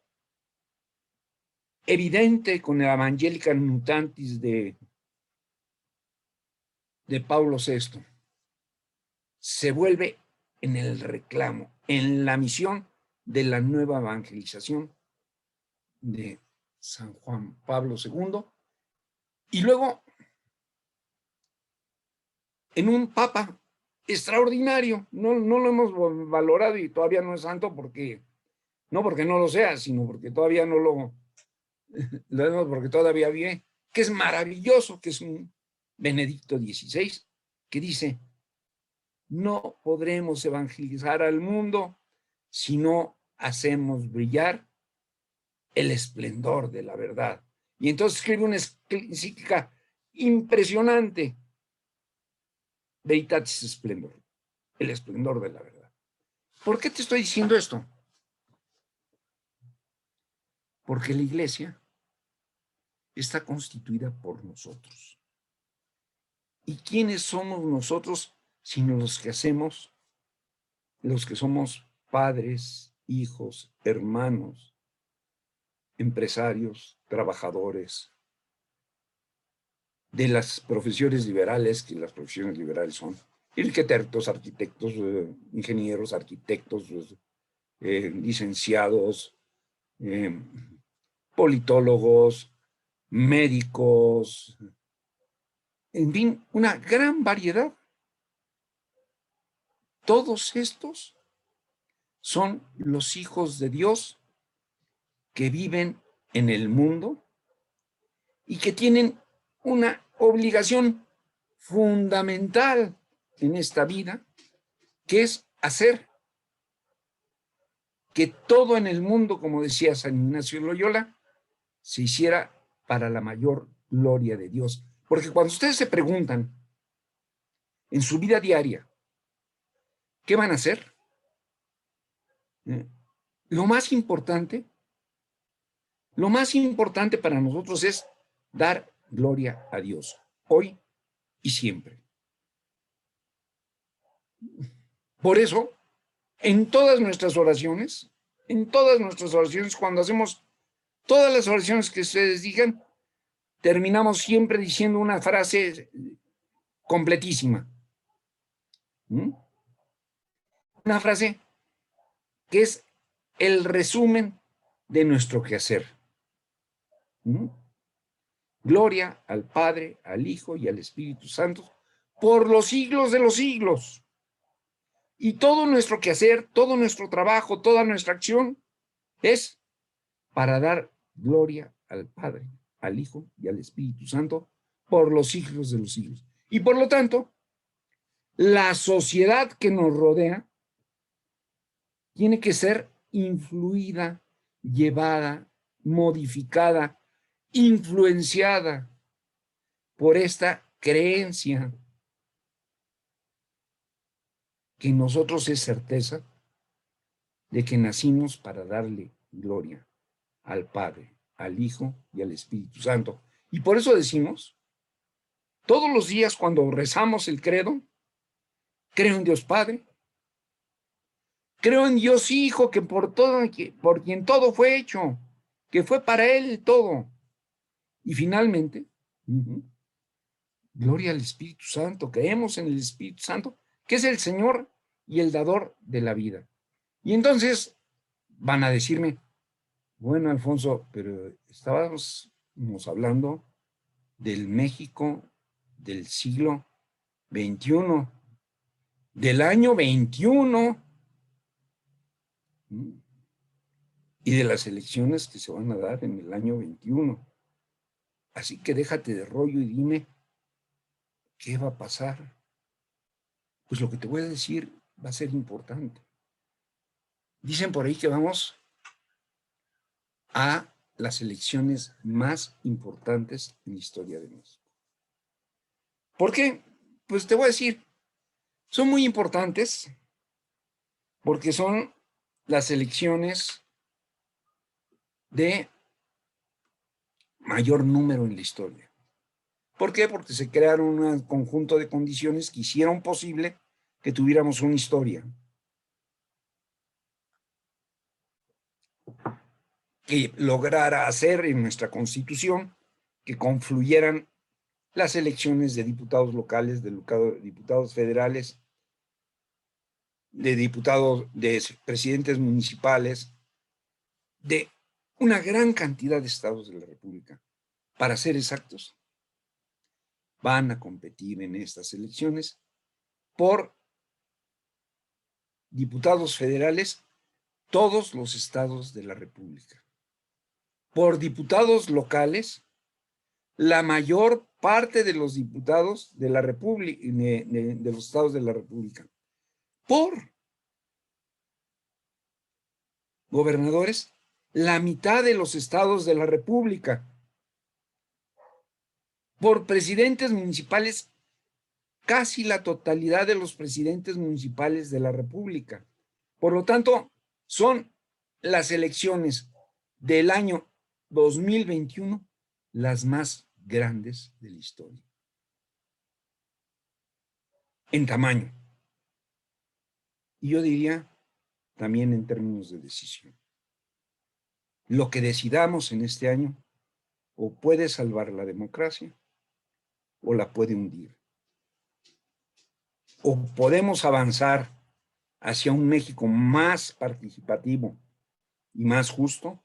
evidente con el Evangelica Mutantis de Pablo VI, se vuelve en el reclamo, en la misión de la nueva evangelización de San Juan Pablo II, y luego en un papa extraordinario. No lo hemos valorado y todavía no es santo porque no lo sea, sino porque todavía no lo vemos, porque todavía vive, que es maravilloso, que es un Benedicto XVI, que dice: no podremos evangelizar al mundo si no hacemos brillar el esplendor de la verdad. Y entonces escribe una encíclica impresionante, Veritatis Splendor, el esplendor de la verdad. ¿Por qué te estoy diciendo esto? Porque la iglesia está constituida por nosotros. ¿Y quiénes somos nosotros sino los que hacemos, los que somos padres, hijos, hermanos, empresarios, trabajadores, de las profesiones liberales, que las profesiones liberales son arquitectos, ingenieros, arquitectos, licenciados, politólogos, médicos, en fin, una gran variedad. Todos estos son los hijos de Dios que viven en el mundo y que tienen una obligación fundamental en esta vida, que es hacer que todo en el mundo, como decía San Ignacio de Loyola, se hiciera para la mayor gloria de Dios. Porque cuando ustedes se preguntan en su vida diaria, ¿qué van a hacer? Lo más importante para nosotros es dar gloria a Dios, hoy y siempre. Por eso, en todas nuestras oraciones, cuando hacemos todas las oraciones que ustedes digan, terminamos siempre diciendo una frase completísima. Una frase que es el resumen de nuestro quehacer. Gloria al Padre, al Hijo y al Espíritu Santo por los siglos de los siglos. Y todo nuestro quehacer, todo nuestro trabajo, toda nuestra acción es para dar gloria al Padre, al Hijo y al Espíritu Santo por los siglos de los siglos. Y por lo tanto, la sociedad que nos rodea tiene que ser influida, llevada, modificada, influenciada por esta creencia que en nosotros es certeza de que nacimos para darle gloria al Padre, al Hijo y al Espíritu Santo. Y por eso decimos, todos los días cuando rezamos el credo, creo en Dios Padre, creo en Dios Hijo, por quien todo fue hecho, que fue para Él todo. Y finalmente, gloria al Espíritu Santo, creemos en el Espíritu Santo, que es el Señor y el dador de la vida. Y entonces van a decirme, bueno, Alfonso, pero estábamos hablando del México del siglo XXI, del año 21, y de las elecciones que se van a dar en el año 21. Así que déjate de rollo y dime, ¿qué va a pasar? Pues lo que te voy a decir va a ser importante. Dicen por ahí que vamos a las elecciones más importantes en la historia de México. ¿Por qué? Pues te voy a decir, son muy importantes porque son las elecciones de mayor número en la historia. ¿Por qué? Porque se crearon un conjunto de condiciones que hicieron posible que tuviéramos una historia que lograra hacer en nuestra Constitución que confluyeran las elecciones de diputados locales, de diputados federales, de presidentes municipales, de una gran cantidad de estados de la República. Para ser exactos, van a competir en estas elecciones por diputados federales todos los estados de la República. Por diputados locales, la mayor parte de los diputados de la República, de los estados de la República. Por gobernadores, la mitad de los estados de la República. Por presidentes municipales, casi la totalidad de los presidentes municipales de la República. Por lo tanto, son las elecciones del año 2021 las más grandes de la historia. En tamaño. Y yo diría también en términos de decisión. Lo que decidamos en este año o puede salvar la democracia o la puede hundir. o podemos avanzar hacia un México más participativo y más justo,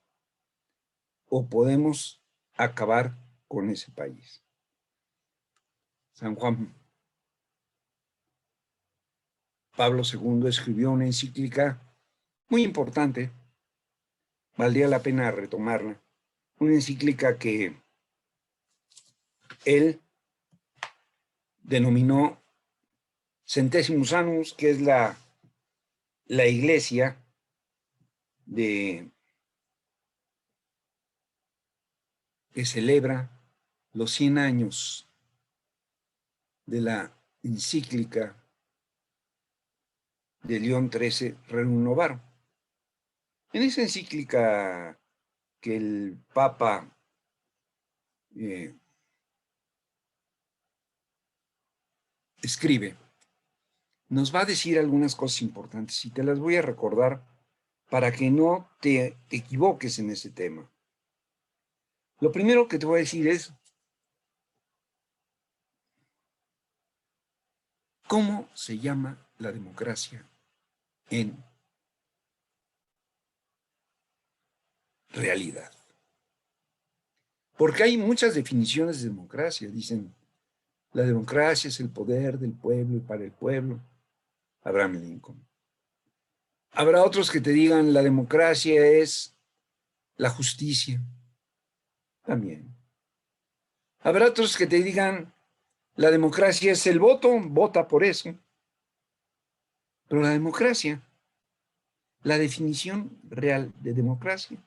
o podemos acabar con ese país. San Juan Pablo II escribió una encíclica muy importante, valdría la pena retomarla, una encíclica que él denominó Centésimos Annus, que es la iglesia que celebra los 100 años de la encíclica de León XIII, Rerum Novarum. En esa encíclica que el Papa escribe, nos va a decir algunas cosas importantes y te las voy a recordar para que no te equivoques en ese tema. Lo primero que te voy a decir es cómo se llama la democracia en realidad. Porque hay muchas definiciones de democracia. Dicen, la democracia es el poder del pueblo y para el pueblo. Abraham Lincoln. Habrá otros que te digan, la democracia es la justicia. También. Habrá otros que te digan, la democracia es el voto, vota por eso. Pero la democracia, la definición real de democracia,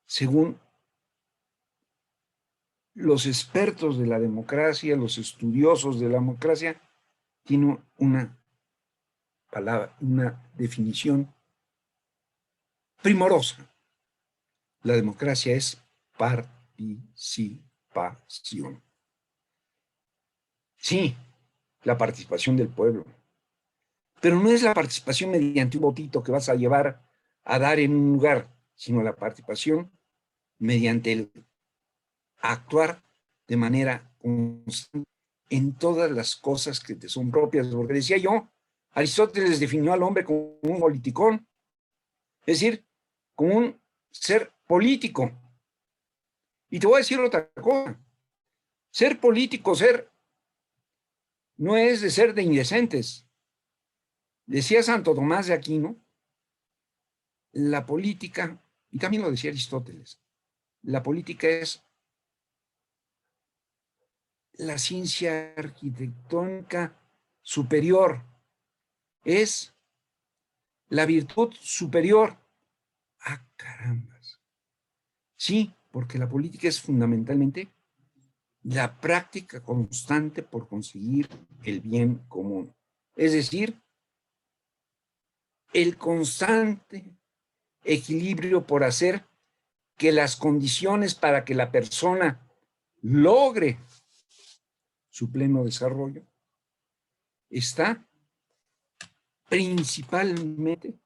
según los expertos de la democracia, los estudiosos de la democracia, tiene una palabra, una definición primorosa. La democracia es participación. Sí, la participación del pueblo. Pero no es la participación mediante un votito que vas a llevar a dar en un lugar, sino la participación mediante el actuar de manera constante en todas las cosas que te son propias. Porque decía yo, Aristóteles definió al hombre como un politicón, es decir, como un ser político. Y te voy a decir otra cosa. Ser político, no es de ser de indecentes. Decía Santo Tomás de Aquino, la política, y también lo decía Aristóteles, la política es la ciencia arquitectónica superior, es la virtud superior. ¡Ah, carambas! Sí, porque la política es fundamentalmente la práctica constante por conseguir el bien común. Es decir, el constante equilibrio por hacer que las condiciones para que la persona logre su pleno desarrollo está principalmente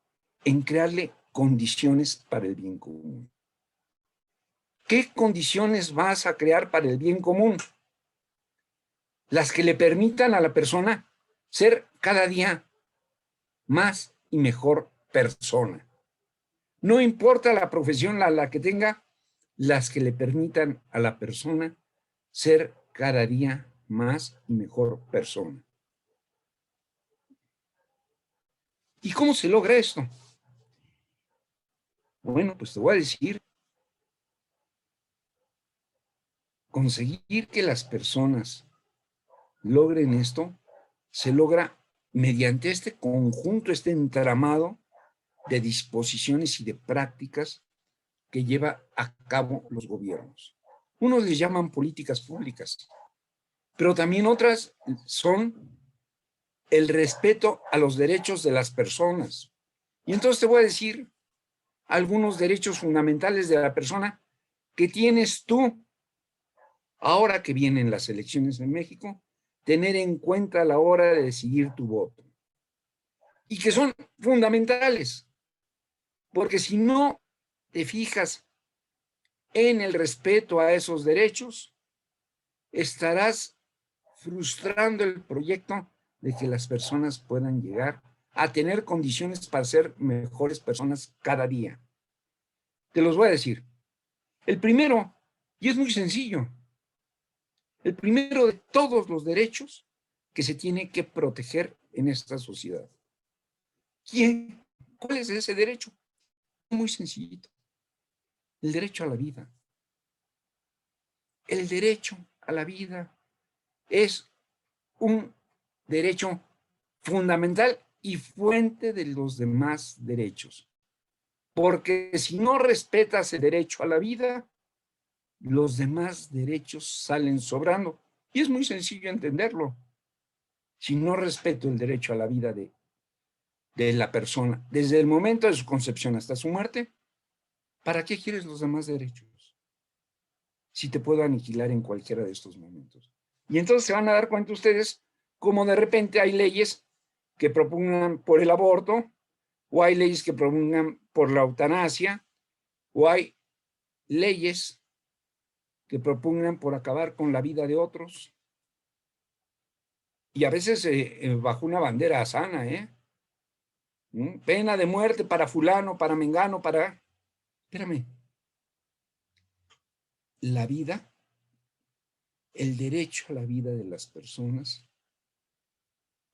en crearle condiciones para el bien común. ¿Qué condiciones vas a crear para el bien común? Las que le permitan a la persona ser cada día más y mejor persona. No importa la profesión a la que tenga, las que le permitan a la persona ser cada día más y mejor persona. ¿Y cómo se logra esto? Bueno, pues te voy a decir, conseguir que las personas logren esto, se logra mediante este conjunto, este entramado de disposiciones y de prácticas que lleva a cabo los gobiernos. Unos les llaman políticas públicas, pero también otras son el respeto a los derechos de las personas. Y entonces te voy a decir algunos derechos fundamentales de la persona que tienes tú ahora que vienen las elecciones en México, tener en cuenta a la hora de decidir tu voto. Y que son fundamentales, porque si no te fijas en el respeto a esos derechos, estarás frustrando el proyecto de que las personas puedan llegar a tener condiciones para ser mejores personas cada día. Te los voy a decir. El primero, y es muy sencillo, el primero de todos los derechos que se tiene que proteger en esta sociedad. ¿Cuál es ese derecho? Muy sencillito. El derecho a la vida. El derecho a la vida es un derecho fundamental y fuente de los demás derechos. Porque si no respetas el derecho a la vida, los demás derechos salen sobrando. Y es muy sencillo entenderlo. Si no respeto el derecho a la vida de la persona, desde el momento de su concepción hasta su muerte, ¿para qué quieres los demás derechos? Si te puedo aniquilar en cualquiera de estos momentos. Y entonces se van a dar cuenta ustedes cómo de repente hay leyes que propugnan por el aborto, o hay leyes que propugnan por la eutanasia, o hay leyes que propugnan por acabar con la vida de otros. Y a veces bajo una bandera sana, Pena de muerte para fulano, para mengano, para... Espérame. La vida, el derecho a la vida de las personas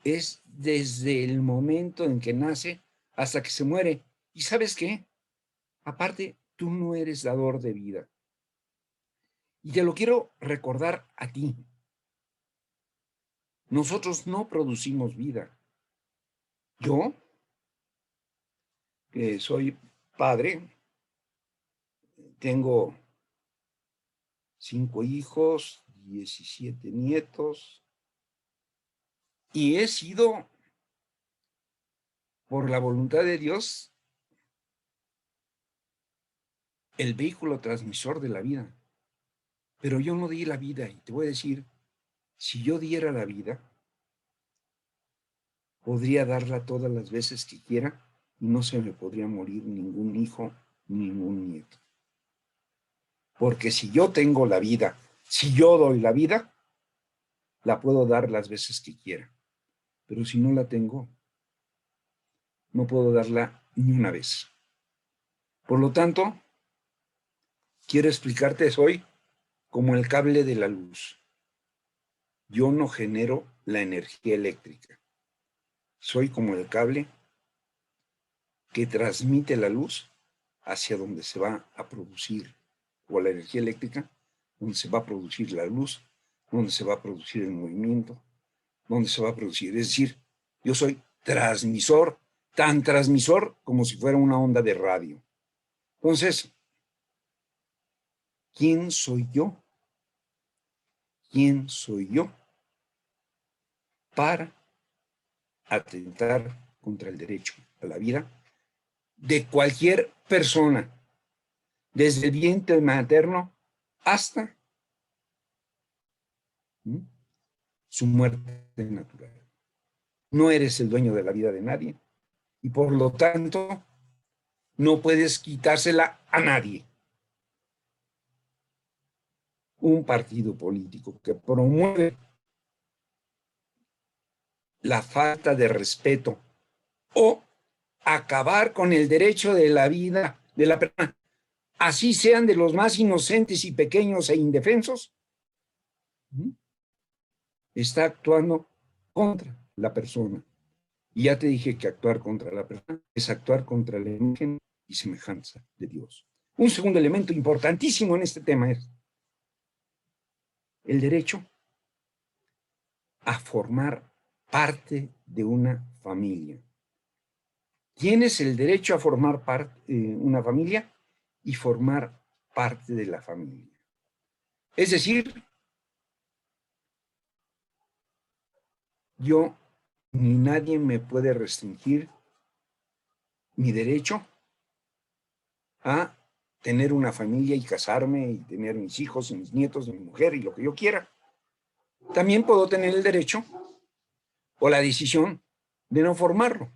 es desde el momento en que nace hasta que se muere. ¿Y sabes qué? Aparte, tú no eres dador de vida. Y te lo quiero recordar a ti. Nosotros no producimos vida. Yo, que soy padre, tengo 5 hijos, 17 nietos, y he sido, por la voluntad de Dios, el vehículo transmisor de la vida. Pero yo no di la vida, y te voy a decir, si yo diera la vida, podría darla todas las veces que quiera y no se me podría morir ningún hijo, ningún nieto. Porque si yo tengo la vida, si yo doy la vida, la puedo dar las veces que quiera. Pero si no la tengo, no puedo darla ni una vez. Por lo tanto, quiero explicarte hoy como el cable de la luz. Yo no genero la energía eléctrica. Soy como el cable que transmite la luz hacia donde se va a producir, o la energía eléctrica, donde se va a producir la luz, donde se va a producir el movimiento, donde se va a producir. Es decir, yo soy transmisor, tan transmisor como si fuera una onda de radio. Entonces, ¿quién soy yo? ¿Quién soy yo para atentar contra el derecho a la vida de cualquier persona, desde el vientre materno hasta su muerte natural? No eres el dueño de la vida de nadie y por lo tanto no puedes quitársela a nadie. Un partido político que promueve la falta de respeto o acabar con el derecho de la vida de la persona, así sean de los más inocentes y pequeños e indefensos, está actuando contra la persona. Y ya te dije que actuar contra la persona es actuar contra la imagen y semejanza de Dios. Un segundo elemento importantísimo en este tema es el derecho a formar parte de una familia. Tienes el derecho a formar parte de una familia y formar parte de la familia. Es decir, yo ni nadie me puede restringir mi derecho a tener una familia y casarme y tener mis hijos y mis nietos y mi mujer y lo que yo quiera. También puedo tener el derecho o la decisión de no formarlo.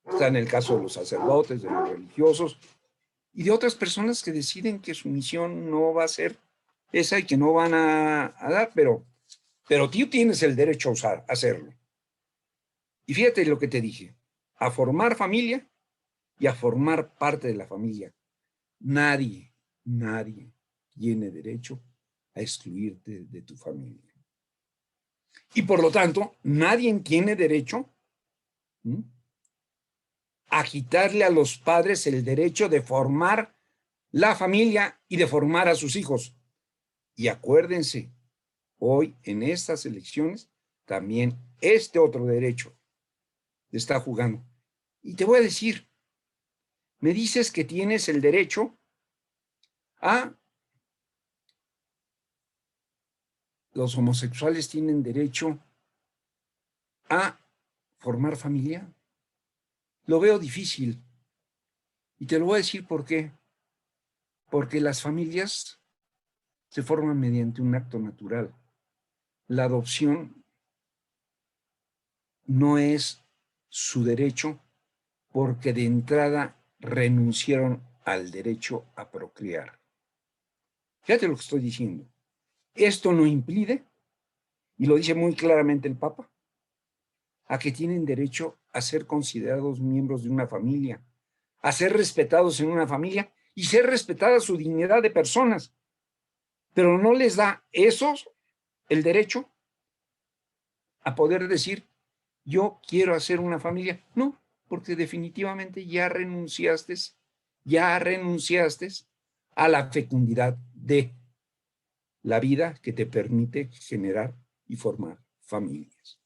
Está en el caso de los sacerdotes, de los religiosos y de otras personas que deciden que su misión no va a ser esa y que no van a dar, pero pero tú tienes el derecho a hacerlo. Y fíjate lo que te dije, a formar familia y a formar parte de la familia. Nadie tiene derecho a excluirte de tu familia. Y por lo tanto, nadie tiene derecho a quitarle a los padres el derecho de formar la familia y de formar a sus hijos. Y acuérdense, hoy en estas elecciones también este otro derecho está jugando. Y te voy a decir, me dices que tienes el derecho a... Los homosexuales tienen derecho a formar familia. Lo veo difícil. Y te lo voy a decir por qué. Porque las familias se forman mediante un acto natural. La adopción no es su derecho porque de entrada renunciaron al derecho a procrear. Fíjate lo que estoy diciendo. Esto no impide, y lo dice muy claramente el Papa, a que tienen derecho a ser considerados miembros de una familia, a ser respetados en una familia y ser respetada su dignidad de personas. Pero no les da esos el derecho a poder decir, yo quiero hacer una familia. No, porque definitivamente ya renunciaste a la fecundidad de la vida que te permite generar y formar familias.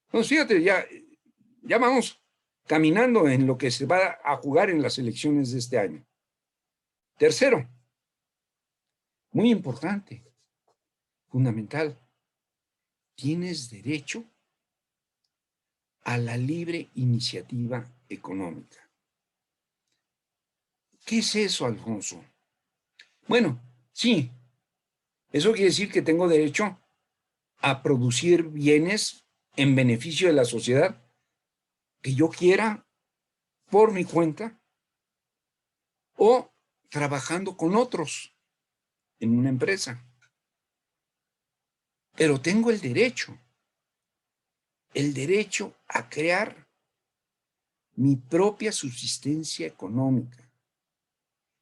Entonces, fíjate, ya vamos caminando en lo que se va a jugar en las elecciones de este año. Tercero, muy importante, fundamental, tienes derecho a la libre iniciativa económica. ¿Qué es eso, Alfonso? Bueno, sí, eso quiere decir que tengo derecho a producir bienes en beneficio de la sociedad que yo quiera por mi cuenta o trabajando con otros en una empresa. Pero tengo el derecho a crear mi propia subsistencia económica.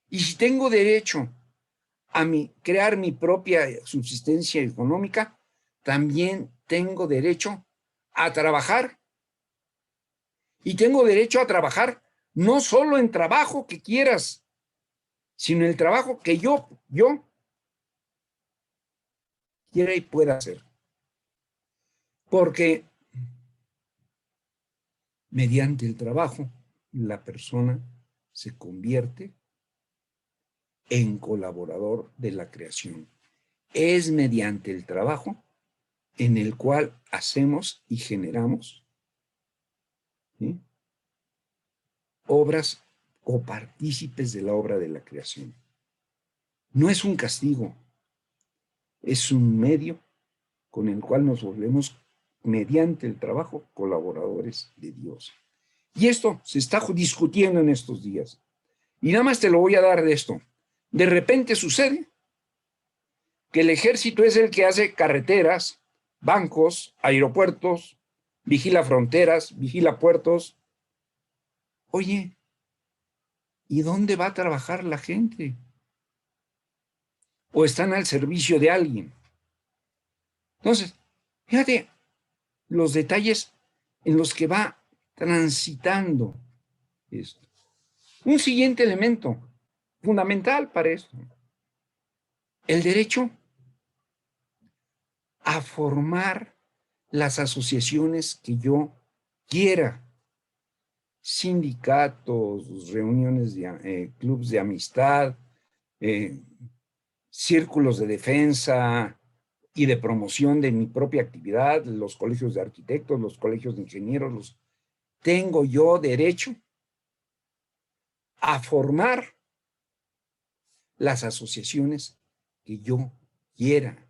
Y si tengo derecho a crear mi propia subsistencia económica, también tengo derecho a trabajar. Y tengo derecho a trabajar no solo en trabajo que quieras, sino en el trabajo que yo quiera y pueda hacer. Porque mediante el trabajo, la persona se convierte en colaborador de la creación. Es mediante el trabajo en el cual hacemos y generamos, ¿sí?, obras o partícipes de la obra de la creación. No es un castigo, es un medio con el cual nos volvemos, mediante el trabajo, colaboradores de Dios. Y esto se está discutiendo en estos días. Y nada más te lo voy a dar de esto. De repente sucede que el ejército es el que hace carreteras, bancos, aeropuertos, vigila fronteras, vigila puertos. Oye, ¿y dónde va a trabajar la gente? ¿O están al servicio de alguien? Entonces, fíjate los detalles en los que va transitando esto. Un siguiente elemento fundamental para esto: el derecho a formar las asociaciones que yo quiera, sindicatos, reuniones de clubes de amistad, círculos de defensa y de promoción de mi propia actividad, los colegios de arquitectos, los colegios de ingenieros. Tengo yo derecho a formar las asociaciones que yo quiera.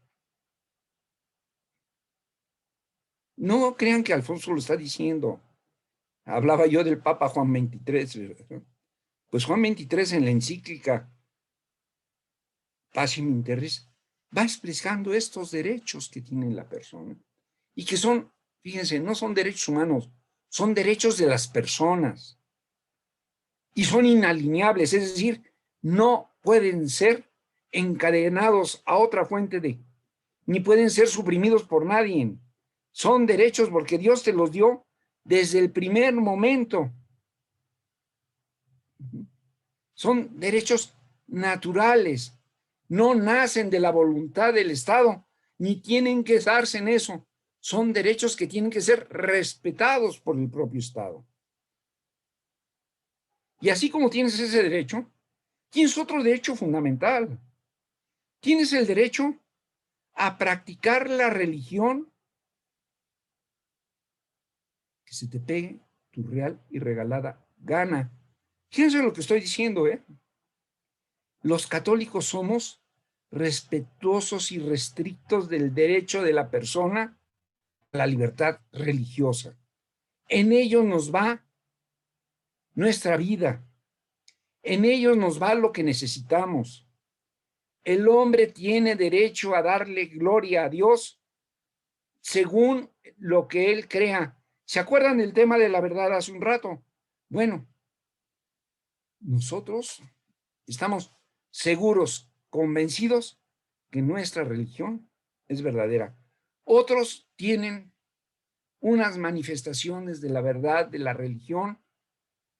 No crean que Alfonso lo está diciendo. Hablaba yo del Papa Juan XXIII. Pues Juan XXIII, en la encíclica Pacem in Terris, va expresando estos derechos que tiene la persona y que son, fíjense, no son derechos humanos, son derechos de las personas y son inalineables, es decir, no pueden ser encadenados a otra fuente de, ni pueden ser suprimidos por nadie. Son derechos porque Dios te los dio desde el primer momento. Son derechos naturales, no nacen de la voluntad del Estado, ni tienen que darse en eso. Son derechos que tienen que ser respetados por el propio Estado. Y así como tienes ese derecho, tienes otro derecho fundamental. Tienes el derecho a practicar la religión que se te pegue tu real y regalada gana. Fíjense lo que estoy diciendo, ¿eh? Los católicos somos respetuosos y restrictos del derecho de la persona a la libertad religiosa. En ello nos va nuestra vida. En ello nos va lo que necesitamos. El hombre tiene derecho a darle gloria a Dios según lo que él crea. ¿Se acuerdan del tema de la verdad hace un rato? Bueno, nosotros estamos seguros, convencidos que nuestra religión es verdadera. Otros tienen unas manifestaciones de la verdad, de la religión,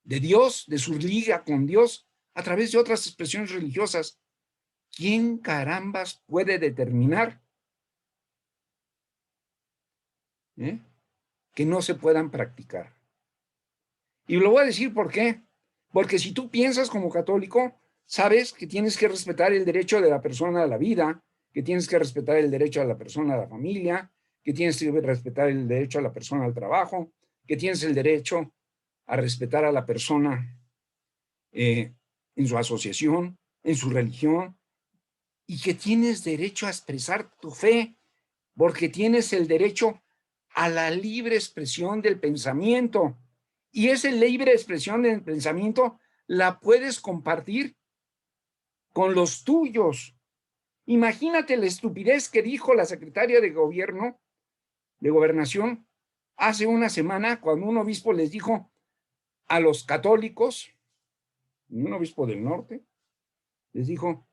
de Dios, de su liga con Dios, a través de otras expresiones religiosas. ¿Quién carambas puede determinar que no se puedan practicar? Y lo voy a decir por qué. Porque si tú piensas como católico, sabes que tienes que respetar el derecho de la persona a la vida, que tienes que respetar el derecho a la persona a la familia, que tienes que respetar el derecho a la persona al trabajo, que tienes el derecho a respetar a la persona en su asociación, en su religión, y que tienes derecho a expresar tu fe, porque tienes el derecho a la libre expresión del pensamiento. Y esa libre expresión del pensamiento la puedes compartir con los tuyos. Imagínate la estupidez que dijo la secretaria de gobierno, de gobernación, hace una semana, cuando un obispo les dijo a los católicos, un obispo del norte, les dijo: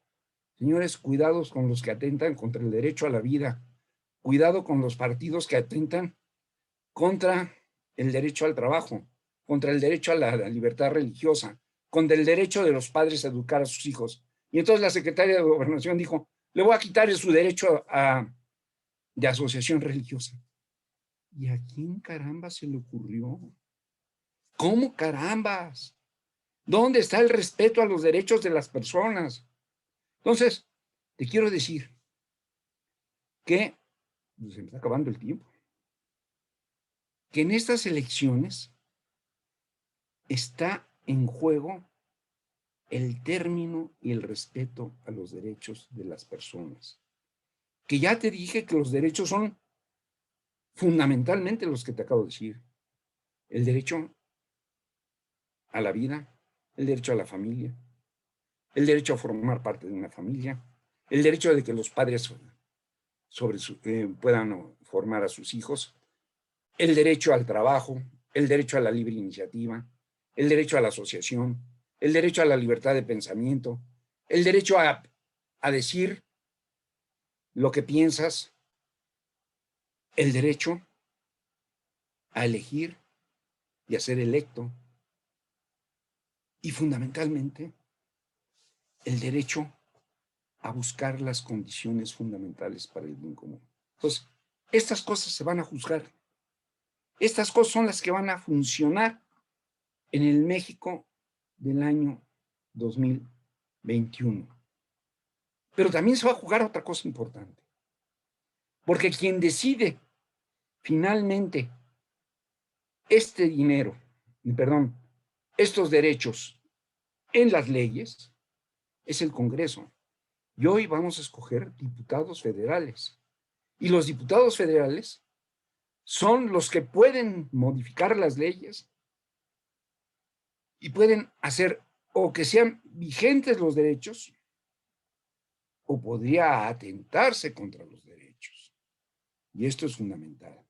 señores, cuidados con los que atentan contra el derecho a la vida, cuidado con los partidos que atentan contra el derecho al trabajo, contra el derecho a la libertad religiosa, contra el derecho de los padres a educar a sus hijos. Y entonces la secretaria de Gobernación dijo: le voy a quitar su derecho de asociación religiosa. ¿Y a quién caramba se le ocurrió? ¿Cómo carambas? ¿Dónde está el respeto a los derechos de las personas? Entonces, te quiero decir que se me está acabando el tiempo, que en estas elecciones está en juego el término y el respeto a los derechos de las personas. Que ya te dije que los derechos son fundamentalmente los que te acabo de decir. El derecho a la vida, el derecho a la familia, el derecho a formar parte de una familia, el derecho de que los padres puedan formar a sus hijos, el derecho al trabajo, el derecho a la libre iniciativa, el derecho a la asociación, el derecho a la libertad de pensamiento, el derecho a decir lo que piensas, el derecho a elegir y a ser electo, y fundamentalmente el derecho a buscar las condiciones fundamentales para el bien común. Entonces, estas cosas se van a juzgar. Estas cosas son las que van a funcionar en el México del año 2021. Pero también se va a jugar otra cosa importante. Porque quien decide finalmente estos derechos en las leyes es el Congreso. Y hoy vamos a escoger diputados federales. Y los diputados federales son los que pueden modificar las leyes y pueden hacer o que sean vigentes los derechos o podría atentarse contra los derechos. Y esto es fundamental.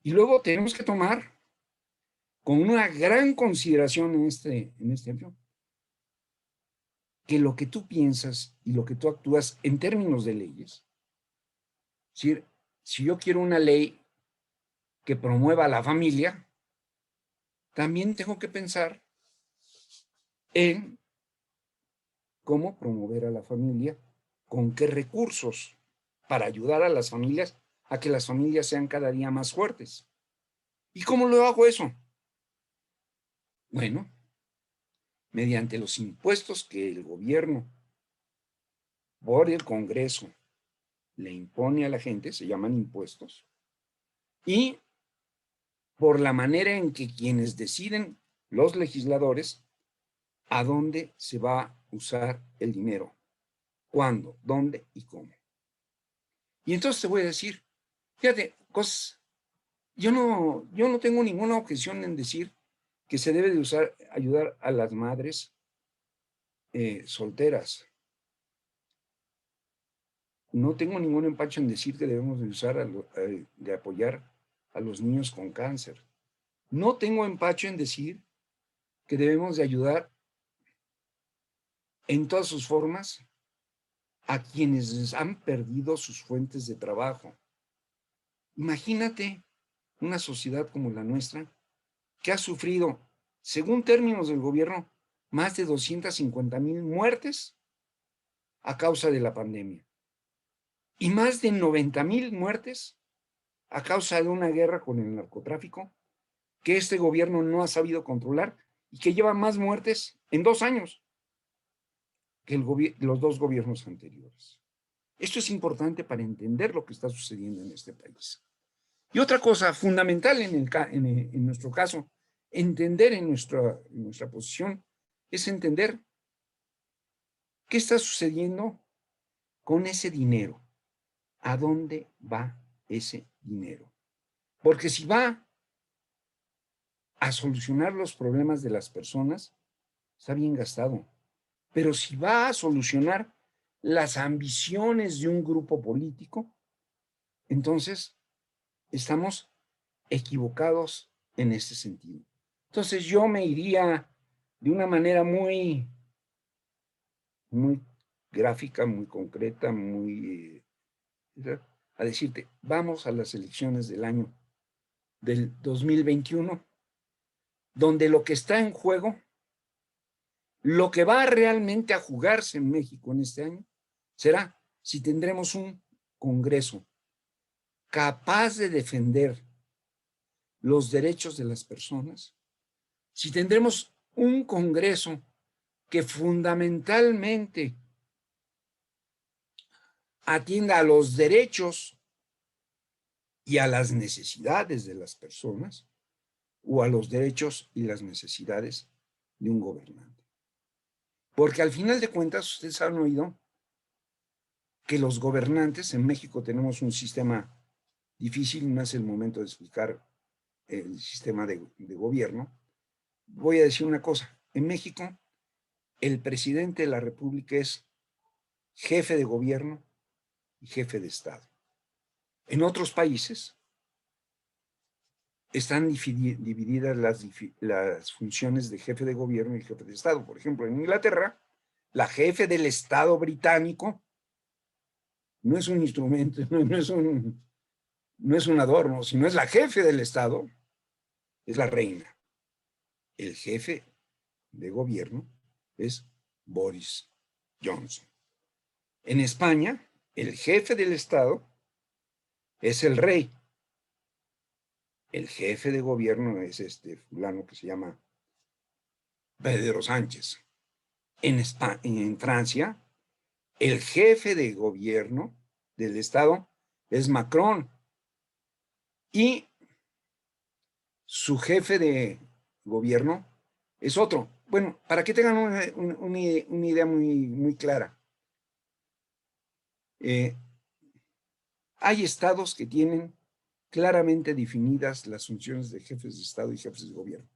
Y luego tenemos que tomar con una gran consideración en este ejemplo, que lo que tú piensas y lo que tú actúas en términos de leyes, es decir, si yo quiero una ley que promueva a la familia, también tengo que pensar en cómo promover a la familia, con qué recursos para ayudar a las familias a que las familias sean cada día más fuertes. ¿Y cómo lo hago eso? Bueno, mediante los impuestos que el gobierno por el Congreso le impone a la gente, se llaman impuestos, y por la manera en que quienes deciden, los legisladores, a dónde se va a usar el dinero, cuándo, dónde y cómo. Y entonces te voy a decir, fíjate, cosas, yo no tengo ninguna objeción en decir que se debe de usar, ayudar a las madres solteras. No tengo ningún empacho en decir que debemos de usar, de apoyar a los niños con cáncer. No tengo empacho en decir que debemos de ayudar en todas sus formas a quienes han perdido sus fuentes de trabajo. Imagínate una sociedad como la nuestra que ha sufrido, según términos del gobierno, más de 250,000 muertes a causa de la pandemia y más de 90,000 muertes a causa de una guerra con el narcotráfico que este gobierno no ha sabido controlar y que lleva más muertes en 2 años que los 2 gobiernos anteriores. Esto es importante para entender lo que está sucediendo en este país. Y otra cosa fundamental en nuestro caso, entender en nuestra posición, es entender qué está sucediendo con ese dinero. ¿A dónde va ese dinero? Porque si va a solucionar los problemas de las personas, está bien gastado. Pero si va a solucionar las ambiciones de un grupo político, entonces estamos equivocados en este sentido. Entonces yo me iría de una manera muy gráfica, muy concreta, a decirte, vamos a las elecciones del 2021, donde lo que está en juego, lo que va realmente a jugarse en México en este año, será si tendremos un Congreso capaz de defender los derechos de las personas, si tendremos un Congreso que fundamentalmente atienda a los derechos y a las necesidades de las personas, o a los derechos y las necesidades de un gobernante. Porque al final de cuentas, ustedes han oído que los gobernantes, en México tenemos un sistema difícil, no es el momento de explicar el sistema de gobierno. Voy a decir una cosa, en México el presidente de la República es jefe de gobierno y jefe de Estado. En otros países están divididas las funciones de jefe de gobierno y jefe de Estado. Por ejemplo, en Inglaterra, la jefe del Estado británico no es un instrumento, no es un adorno, sino es la jefe del Estado, es la reina. El jefe de gobierno es Boris Johnson. En España, el jefe del Estado es el rey. El jefe de gobierno es este fulano que se llama Pedro Sánchez. En Francia, el jefe de gobierno del Estado es Macron. Y su jefe de gobierno es otro. Bueno, para que tengan una idea muy clara. Hay estados que tienen claramente definidas las funciones de jefes de Estado y jefes de gobierno.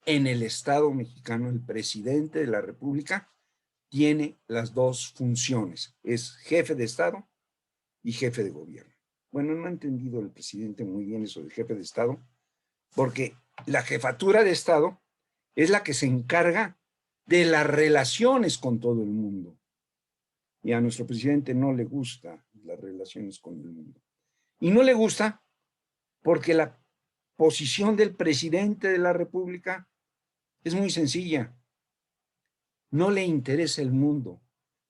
En el Estado mexicano, el presidente de la República tiene las dos funciones. Es jefe de Estado y jefe de gobierno. Bueno, no ha entendido el presidente muy bien eso del jefe de Estado, porque la jefatura de Estado es la que se encarga de las relaciones con todo el mundo. Y a nuestro presidente no le gustan las relaciones con el mundo. Y no le gusta porque la posición del presidente de la República es muy sencilla. No le interesa el mundo.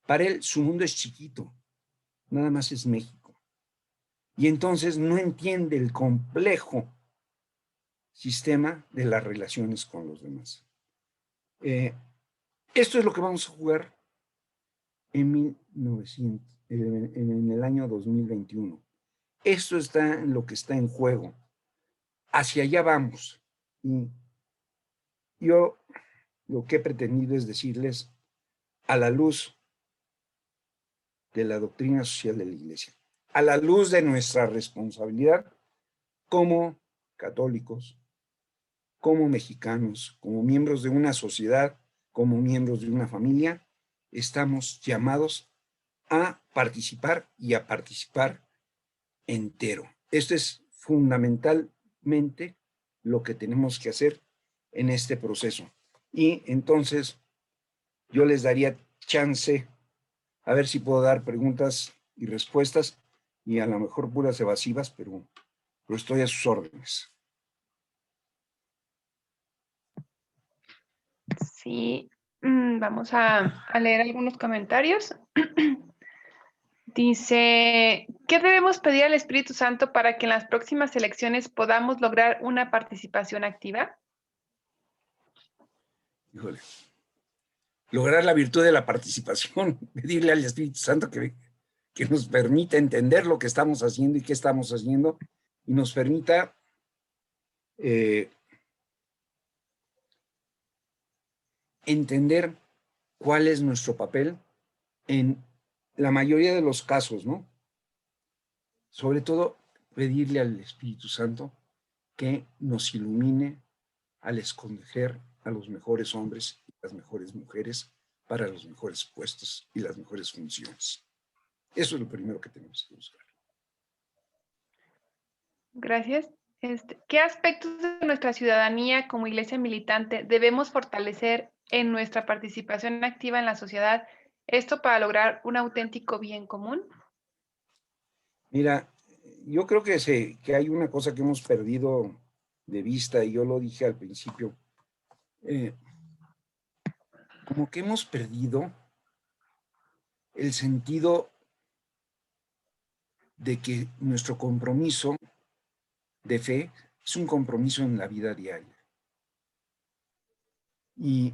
Para él, su mundo es chiquito. Nada más es México. Y entonces no entiende el complejo sistema de las relaciones con los demás. Esto es lo que vamos a jugar en el año 2021. Esto está en lo que está en juego. Hacia allá vamos. Y yo lo que he pretendido es decirles, a la luz de la doctrina social de la Iglesia, a la luz de nuestra responsabilidad como católicos, como mexicanos, como miembros de una sociedad, como miembros de una familia, estamos llamados a participar y a participar entero. Esto es fundamentalmente lo que tenemos que hacer en este proceso. Y entonces yo les daría chance, a ver si puedo dar preguntas y respuestas, y a lo mejor puras evasivas, pero estoy a sus órdenes. Sí, vamos a leer algunos comentarios. Dice, ¿qué debemos pedir al Espíritu Santo para que en las próximas elecciones podamos lograr una participación activa? Híjole. Lograr la virtud de la participación, pedirle al Espíritu Santo que nos permita entender lo que estamos haciendo y qué estamos haciendo, y nos permita entender cuál es nuestro papel en la mayoría de los casos, ¿no? Sobre todo, pedirle al Espíritu Santo que nos ilumine al escoger a los mejores hombres y las mejores mujeres para los mejores puestos y las mejores funciones. Eso es lo primero que tenemos que buscar. Gracias. ¿Qué aspectos de nuestra ciudadanía como iglesia militante debemos fortalecer en nuestra participación activa en la sociedad? Esto para lograr un auténtico bien común. Mira, yo creo que hay una cosa que hemos perdido de vista, y yo lo dije al principio, como que hemos perdido el sentido de que nuestro compromiso de fe es un compromiso en la vida diaria. Y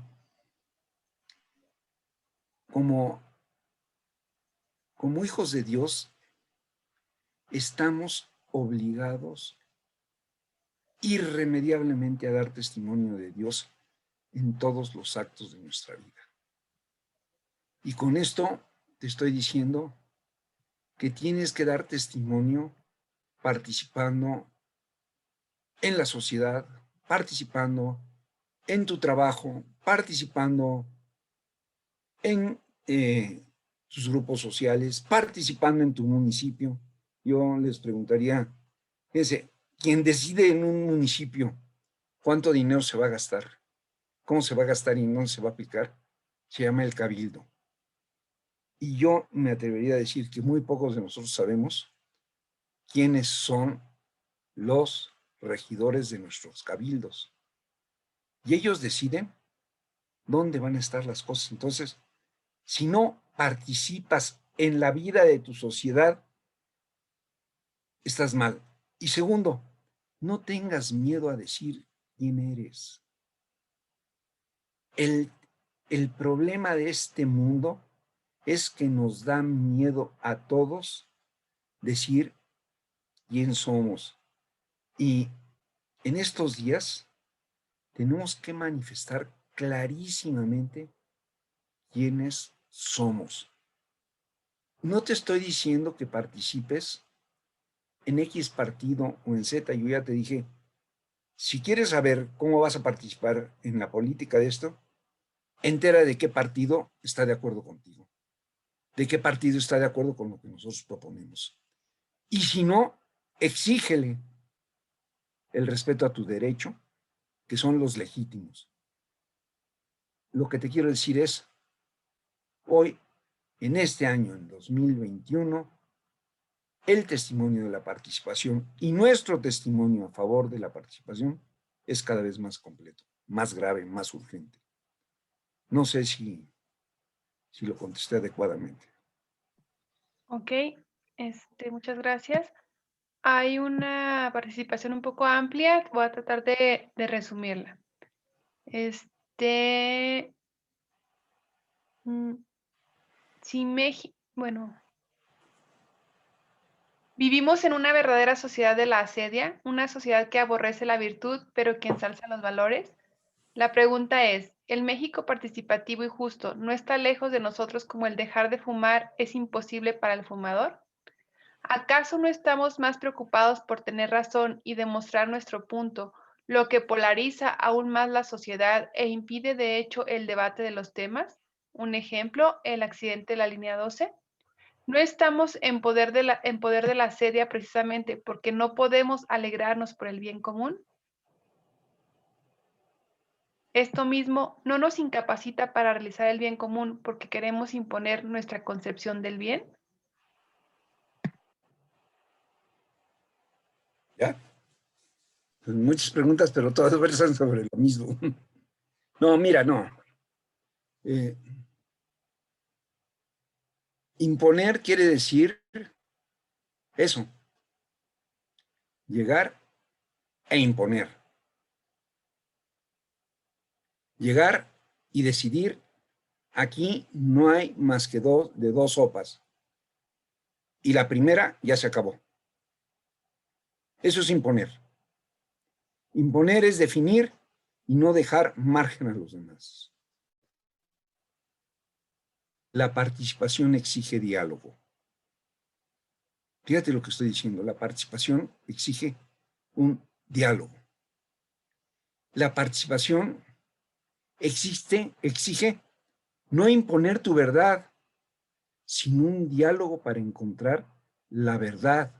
como hijos de Dios, estamos obligados irremediablemente a dar testimonio de Dios en todos los actos de nuestra vida. Y con esto te estoy diciendo que tienes que dar testimonio participando en la sociedad, participando en tu trabajo, participando en tus grupos sociales, participando en tu municipio. Yo les preguntaría, fíjense, quien decide en un municipio cuánto dinero se va a gastar, cómo se va a gastar y no se va a aplicar, se llama el cabildo. Y yo me atrevería a decir que muy pocos de nosotros sabemos quiénes son los regidores de nuestros cabildos. Y ellos deciden dónde van a estar las cosas. Entonces, si no participas en la vida de tu sociedad, estás mal. Y segundo, no tengas miedo a decir quién eres. El problema de este mundo es que nos da miedo a todos decir quién somos. Y en estos días tenemos que manifestar clarísimamente quiénes somos. No te estoy diciendo que participes en X partido o en Z. Yo ya te dije, si quieres saber cómo vas a participar en la política de esto, entera de qué partido está de acuerdo contigo, de qué partido está de acuerdo con lo que nosotros proponemos. Y si no, exígele el respeto a tu derecho, que son los legítimos. Lo que te quiero decir es, hoy, en este año, en 2021, el testimonio de la participación y nuestro testimonio a favor de la participación es cada vez más completo, más grave, más urgente. No sé si lo contesté adecuadamente. Ok, muchas gracias. Hay una participación un poco amplia, voy a tratar de resumirla. Si México, bueno, vivimos en una verdadera sociedad de la asedia, una sociedad que aborrece la virtud, pero que ensalza los valores. La pregunta es, ¿el México participativo y justo no está lejos de nosotros como el dejar de fumar es imposible para el fumador? ¿Acaso no estamos más preocupados por tener razón y demostrar nuestro punto, lo que polariza aún más la sociedad e impide de hecho el debate de los temas? Un ejemplo, el accidente de la línea 12. No estamos en poder de la asedia precisamente porque no podemos alegrarnos por el bien común. Esto mismo no nos incapacita para realizar el bien común porque queremos imponer nuestra concepción del bien. ¿Ya? Pues muchas preguntas, pero todas versan sobre lo mismo. No, mira, no. Imponer quiere decir eso, llegar e imponer. Llegar y decidir, aquí no hay más que de dos sopas. Y la primera ya se acabó. Eso es imponer. Imponer es definir y no dejar margen a los demás. La participación exige diálogo. Fíjate lo que estoy diciendo, la participación exige un diálogo. La participación exige no imponer tu verdad, sino un diálogo para encontrar la verdad.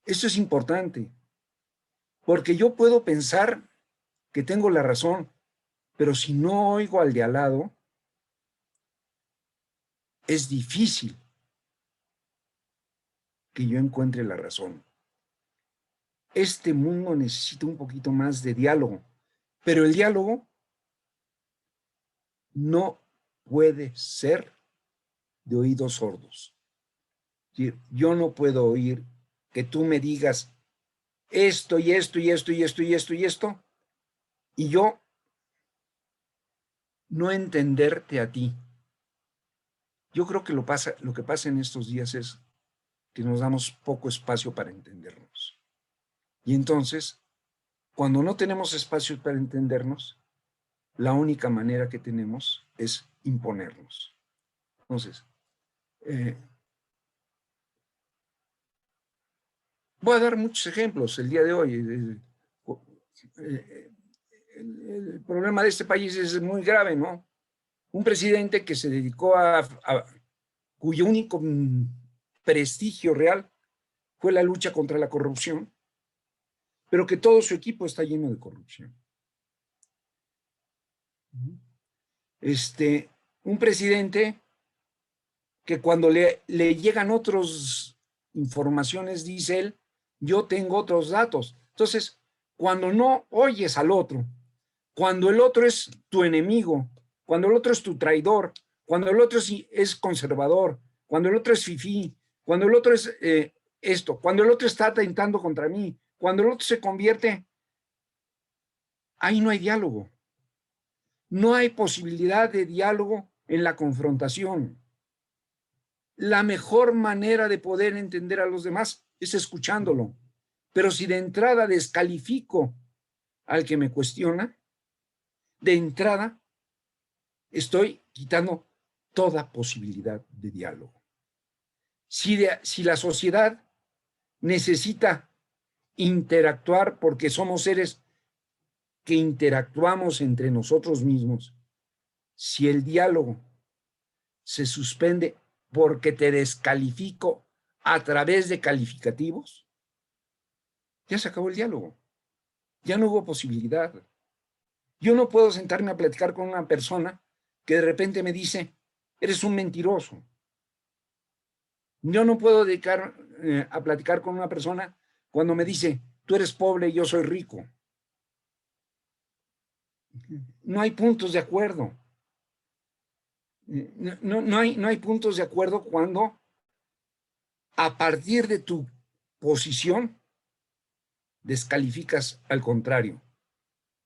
Esto es importante, porque yo puedo pensar que tengo la razón, pero si no oigo al de al lado, es difícil que yo encuentre la razón. Este mundo necesita un poquito más de diálogo, pero el diálogo no puede ser de oídos sordos. Yo no puedo oír que tú me digas esto y esto y esto y esto y esto y esto, y yo no entenderte a ti. Yo creo que lo que pasa en estos días es que nos damos poco espacio para entendernos. Y entonces, cuando no tenemos espacio para entendernos, la única manera que tenemos es imponernos. Entonces, voy a dar muchos ejemplos el día de hoy. El problema de este país es muy grave, ¿no? Un presidente que se dedicó cuyo único prestigio real fue la lucha contra la corrupción, pero que todo su equipo está lleno de corrupción. Un presidente que cuando le llegan otras informaciones, dice él, yo tengo otros datos. Entonces, cuando no oyes al otro, cuando el otro es tu enemigo, cuando el otro es tu traidor, cuando el otro es conservador, cuando el otro es fifí, cuando el otro es esto, cuando el otro está atentando contra mí, cuando el otro se convierte, ahí no hay diálogo. No hay posibilidad de diálogo en la confrontación. La mejor manera de poder entender a los demás es escuchándolo. Pero si de entrada descalifico al que me cuestiona, de entrada estoy quitando toda posibilidad de diálogo. Si la sociedad necesita interactuar porque somos seres que interactuamos entre nosotros mismos si el diálogo se suspende porque te descalifico a través de calificativos, ya se acabó el diálogo. Ya no hubo posibilidad. Yo no puedo sentarme a platicar con una persona que de repente me dice, eres un mentiroso. Yo no puedo dedicar a platicar con una persona cuando me dice, tú eres pobre y yo soy rico. No hay puntos de acuerdo. No hay puntos de acuerdo cuando a partir de tu posición descalificas al contrario,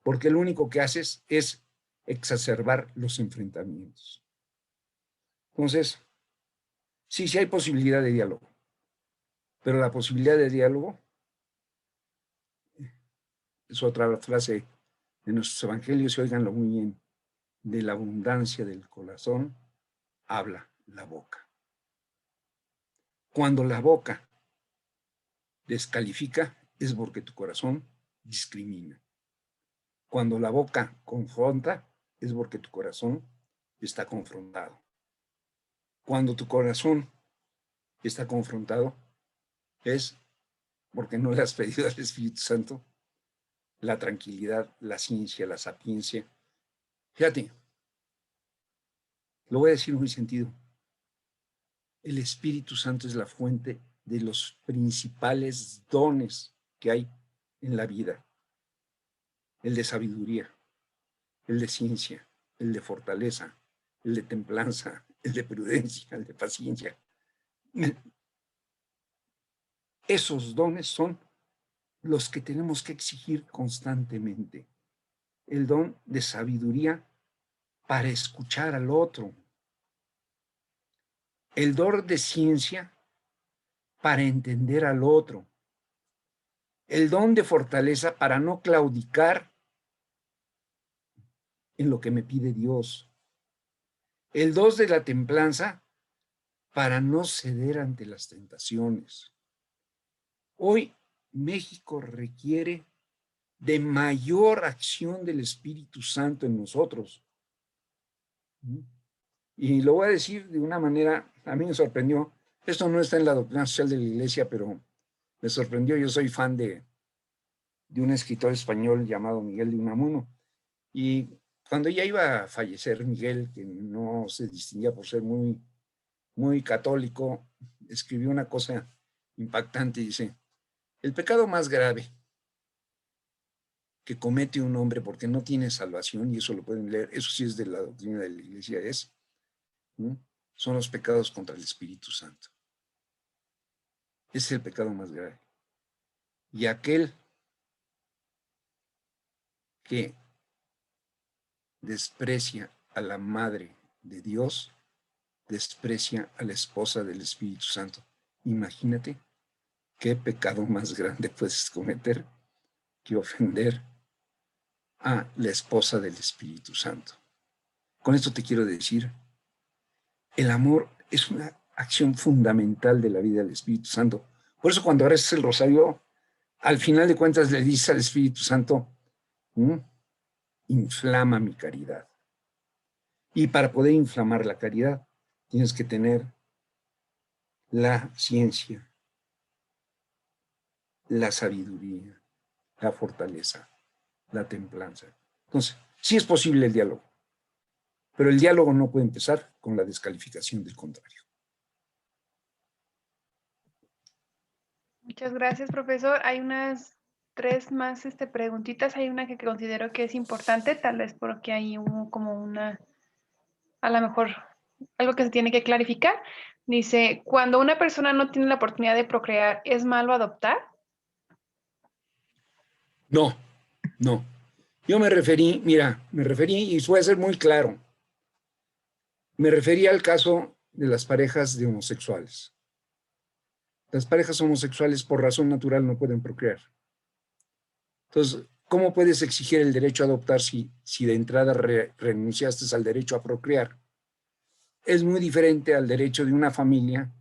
porque lo único que haces es exacerbar los enfrentamientos. Entonces, sí hay posibilidad de diálogo, pero la posibilidad de diálogo es otra frase de nuestros evangelios, y óiganlo muy bien, de la abundancia del corazón habla la boca. Cuando la boca descalifica es porque tu corazón discrimina. Cuando la boca confronta es porque tu corazón está confrontado. Cuando tu corazón está confrontado es porque no le has pedido al Espíritu Santo la tranquilidad, la ciencia, la sapiencia. Fíjate, lo voy a decir muy sentido. El Espíritu Santo es la fuente de los principales dones que hay en la vida. El de sabiduría, el de ciencia, el de fortaleza, el de templanza, el de prudencia, el de paciencia. Esos dones son los que tenemos que exigir constantemente. El don de sabiduría para escuchar al otro. El don de ciencia para entender al otro. El don de fortaleza para no claudicar en lo que me pide Dios. El don de la templanza para no ceder ante las tentaciones. Hoy México requiere de mayor acción del Espíritu Santo en nosotros. Y lo voy a decir de una manera, a mí me sorprendió, esto no está en la doctrina social de la Iglesia, pero me sorprendió. Yo soy fan de un escritor español llamado Miguel de Unamuno, y cuando ya iba a fallecer Miguel, que no se distinguía por ser muy católico, escribió una cosa impactante, dice, el pecado más grave que comete un hombre porque no tiene salvación, y eso lo pueden leer, eso sí es de la doctrina de la Iglesia, son los pecados contra el Espíritu Santo. Ese es el pecado más grave. Y aquel que desprecia a la Madre de Dios, desprecia a la esposa del Espíritu Santo. Imagínate qué pecado más grande puedes cometer que ofender a la esposa del Espíritu Santo. Con esto te quiero decir, el amor es una acción fundamental de la vida del Espíritu Santo. Por eso cuando rezas el rosario, al final de cuentas le dices al Espíritu Santo, inflama mi caridad. Y para poder inflamar la caridad, tienes que tener la ciencia, la sabiduría, la fortaleza, la templanza. Entonces, sí es posible el diálogo, pero el diálogo no puede empezar con la descalificación del contrario. Muchas gracias, profesor. Hay unas 3 más preguntitas. Hay una que considero que es importante, tal vez porque hay como una, a lo mejor, algo que se tiene que clarificar. Dice, cuando una persona no tiene la oportunidad de procrear, ¿es malo adoptar? No. Yo me referí y voy a ser muy claro. Me refería al caso de las parejas de homosexuales. Las parejas homosexuales por razón natural no pueden procrear. Entonces, ¿cómo puedes exigir el derecho a adoptar si de entrada renunciaste al derecho a procrear? Es muy diferente al derecho de una familia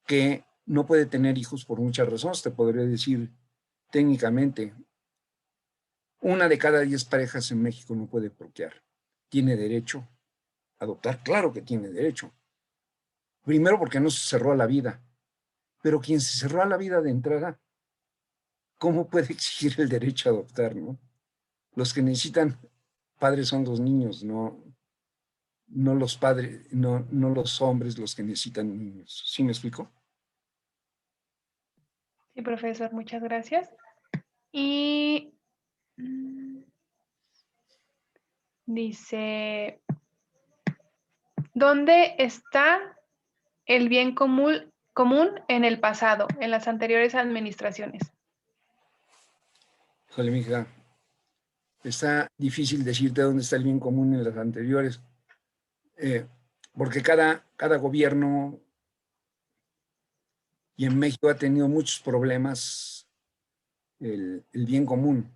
que no puede tener hijos por muchas razones. Te podría decir técnicamente, 1 de cada 10 parejas en México no puede procrear. tiene derecho a adoptar, claro que tiene derecho. Primero porque no se cerró a la vida, pero quien se cerró a la vida de entrada, ¿cómo puede exigir el derecho a adoptar, no? Los que necesitan padres son los niños, no los padres, no los hombres los que necesitan niños. ¿Sí me explico? Sí, profesor, muchas gracias. Y dice, ¿dónde está el bien común en el pasado, en las anteriores administraciones? Híjole, mija, está difícil decirte dónde está el bien común en las anteriores, porque cada gobierno y en México ha tenido muchos problemas el bien común.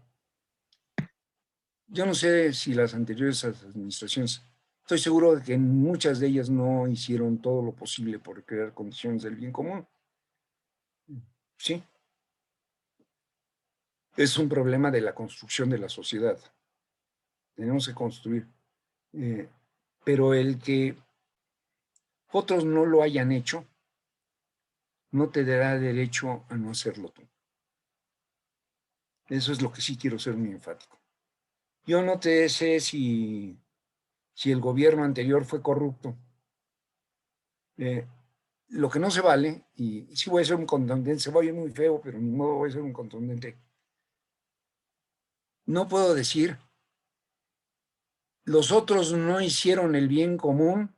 Yo no sé si las anteriores administraciones, estoy seguro de que muchas de ellas no hicieron todo lo posible por crear condiciones del bien común. Sí, es un problema de la construcción de la sociedad. Tenemos que construir. Pero el que otros no lo hayan hecho, no te dará derecho a no hacerlo tú. Eso es lo que sí quiero ser muy enfático. Yo no te sé si el gobierno anterior fue corrupto. Lo que no se vale, y sí voy a ser un contundente, se va a oír muy feo, pero ni modo voy a ser un contundente. No puedo decir, los otros no hicieron el bien común,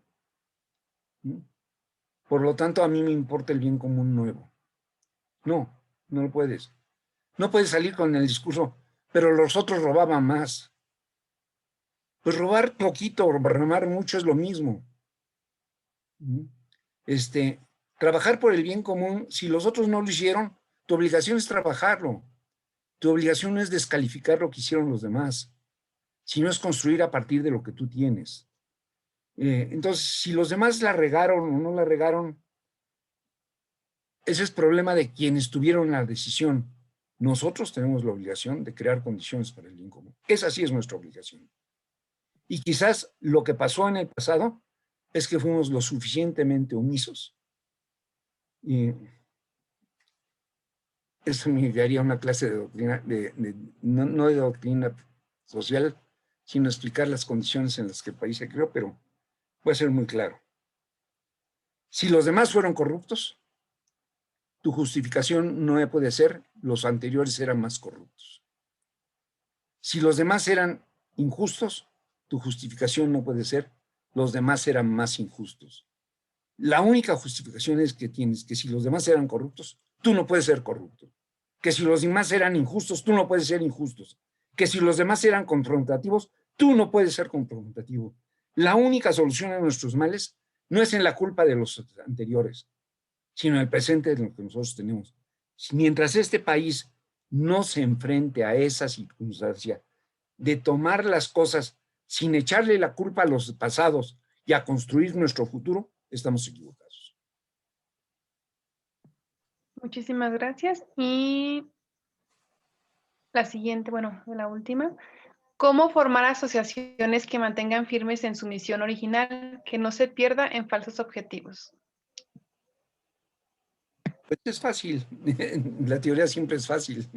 por lo tanto a mí me importa el bien común nuevo. No, no lo puedes. No puedes salir con el discurso, pero los otros robaban más. Pues robar poquito o robar mucho es lo mismo. Trabajar por el bien común, si los otros no lo hicieron, tu obligación es trabajarlo. Tu obligación no es descalificar lo que hicieron los demás, sino es construir a partir de lo que tú tienes. Entonces, si los demás la regaron o no la regaron, ese es problema de quienes tuvieron la decisión. Nosotros tenemos la obligación de crear condiciones para el bien común. Esa sí es nuestra obligación. Y quizás lo que pasó en el pasado es que fuimos lo suficientemente omisos. Y eso me daría una clase de doctrina, no de doctrina social, sino explicar las condiciones en las que el país se creó, pero voy a ser muy claro. Si los demás fueron corruptos, tu justificación no puede ser los anteriores eran más corruptos. Si los demás eran injustos, tu justificación no puede ser los demás eran más injustos. La única justificación es que tienes que si los demás eran corruptos, tú no puedes ser corrupto. Que si los demás eran injustos, tú no puedes ser injustos. Que si los demás eran confrontativos, tú no puedes ser confrontativo. La única solución a nuestros males no es en la culpa de los anteriores, sino en el presente de lo que nosotros tenemos. Mientras este país no se enfrente a esa circunstancia de tomar las cosas sin echarle la culpa a los pasados y a construir nuestro futuro, estamos equivocados. Muchísimas gracias. Y la siguiente, bueno, la última. ¿Cómo formar asociaciones que mantengan firmes en su misión original, que no se pierda en falsos objetivos? Pues es fácil. La teoría siempre es fácil.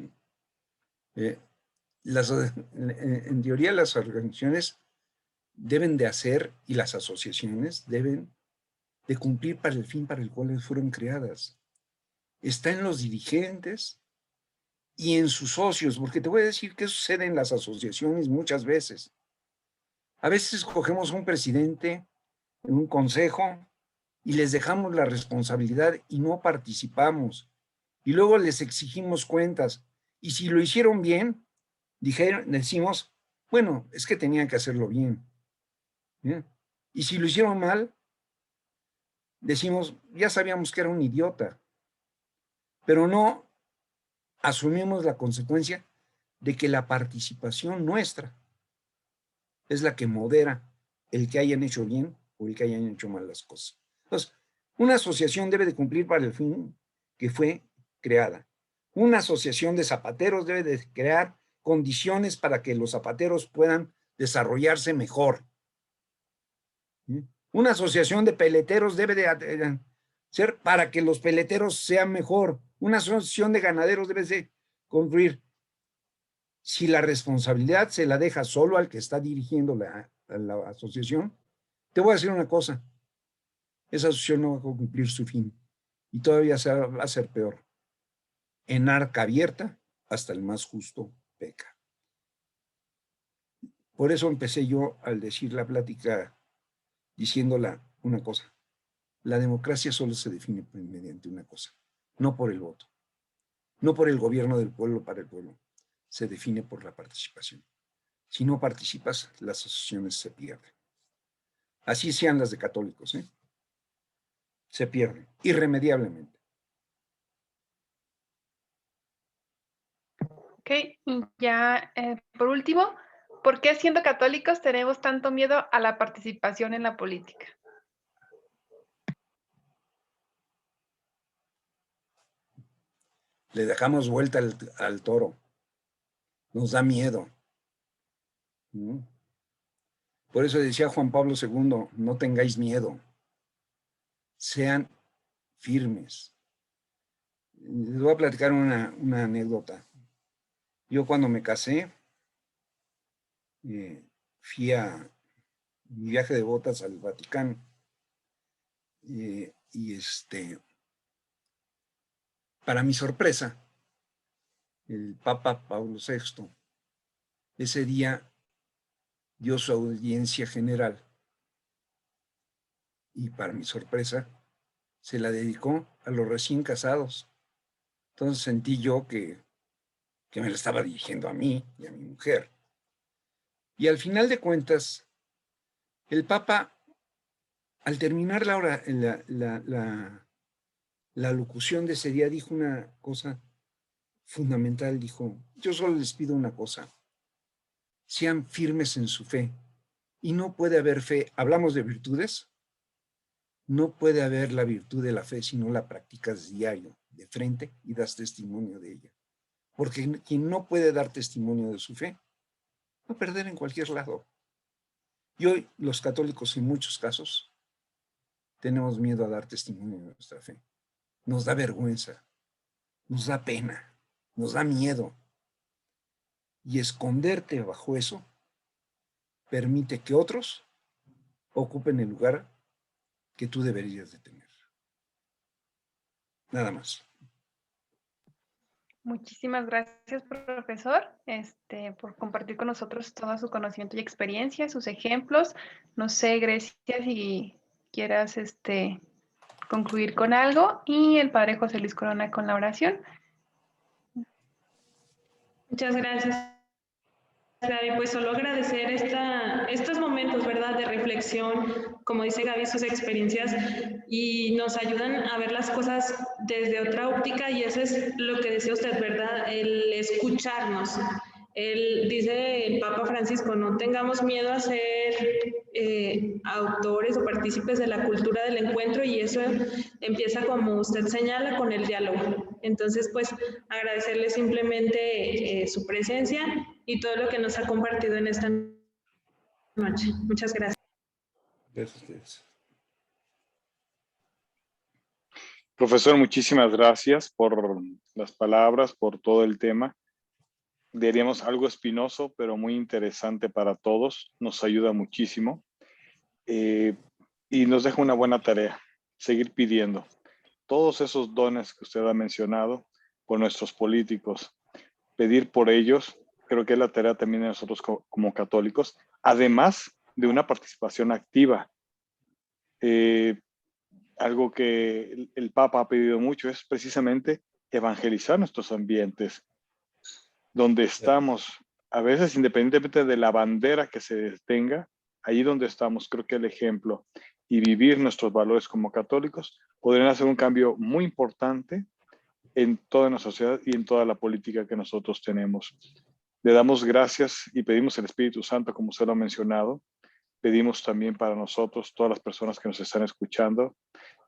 En teoría las organizaciones deben de hacer y las asociaciones deben de cumplir para el fin para el cual fueron creadas. Está en los dirigentes y en sus socios, porque te voy a decir qué sucede en las asociaciones muchas veces. A veces escogemos un presidente en un consejo y les dejamos la responsabilidad y no participamos. Y luego les exigimos cuentas. Y si lo hicieron bien, decimos, bueno, es que tenían que hacerlo bien. ¿Bien? Y si lo hicieron mal, decimos, ya sabíamos que era un idiota. Pero no asumimos la consecuencia de que la participación nuestra es la que modera el que hayan hecho bien o el que hayan hecho mal las cosas. Entonces, una asociación debe de cumplir para el fin que fue creada. Una asociación de zapateros debe de crear condiciones para que los zapateros puedan desarrollarse mejor. Una asociación de peleteros debe de ser para que los peleteros sean mejor. Una asociación de ganaderos debe de construir. Si la responsabilidad se la deja solo al que está dirigiendo la asociación, te voy a decir una cosa, esa asociación no va a cumplir su fin y todavía va a ser peor. En arca abierta, hasta el más justo peca. Por eso empecé yo al decir la plática diciéndola una cosa. La democracia solo se define mediante una cosa, no por el voto, no por el gobierno del pueblo para el pueblo, se define por la participación. Si no participas, las asociaciones se pierden. Así sean las de católicos, ¿eh? Se pierden irremediablemente. Ok, y ya por último, ¿por qué siendo católicos tenemos tanto miedo a la participación en la política? Le dejamos vuelta al toro. Nos da miedo. ¿No? Por eso decía Juan Pablo II, no tengáis miedo. Sean firmes. Les voy a platicar una anécdota. Yo cuando me casé, fui a mi viaje de bodas al Vaticano. Para mi sorpresa, el Papa Pablo VI, ese día dio su audiencia general y para mi sorpresa se la dedicó a los recién casados. Entonces sentí yo que me la estaba dirigiendo a mí y a mi mujer. Y al final de cuentas, el Papa, al terminar la locución de ese día, dijo una cosa fundamental, dijo, yo solo les pido una cosa, sean firmes en su fe. Y no puede haber fe, hablamos de virtudes, no puede haber la virtud de la fe si no la practicas diario, de frente, y das testimonio de ella. Porque quien no puede dar testimonio de su fe, va a perder en cualquier lado. Y hoy los católicos en muchos casos tenemos miedo a dar testimonio de nuestra fe. Nos da vergüenza, nos da pena, nos da miedo. Y esconderte bajo eso permite que otros ocupen el lugar que tú deberías de tener. Nada más. Muchísimas gracias, profesor, por compartir con nosotros todo su conocimiento y experiencia, sus ejemplos. No sé, Grecia, si quieras concluir con algo. Y el padre José Luis Corona con la oración. Muchas gracias. Gaby, pues solo agradecer estos momentos, ¿verdad?, de reflexión, como dice Gaby, sus experiencias, y nos ayudan a ver las cosas desde otra óptica, y eso es lo que decía usted, ¿verdad?, el escucharnos. Dice el Papa Francisco, no tengamos miedo a ser autores o partícipes de la cultura del encuentro, y eso empieza, como usted señala, con el diálogo. Entonces, pues, agradecerle simplemente su presencia y todo lo que nos ha compartido en esta noche. Muchas gracias. Gracias a ustedes. Profesor, muchísimas gracias por las palabras, por todo el tema. Diríamos algo espinoso, pero muy interesante para todos. Nos ayuda muchísimo. Y nos deja una buena tarea, seguir pidiendo todos esos dones que usted ha mencionado por nuestros políticos, pedir por ellos. Creo que es la tarea también de nosotros como católicos, además de una participación activa. Algo que el Papa ha pedido mucho es precisamente evangelizar nuestros ambientes, donde estamos, a veces independientemente de la bandera que se tenga, allí donde estamos, creo que el ejemplo y vivir nuestros valores como católicos podrían hacer un cambio muy importante en toda nuestra sociedad y en toda la política que nosotros tenemos. Le damos gracias y pedimos el Espíritu Santo, como usted lo ha mencionado. Pedimos también para nosotros, todas las personas que nos están escuchando,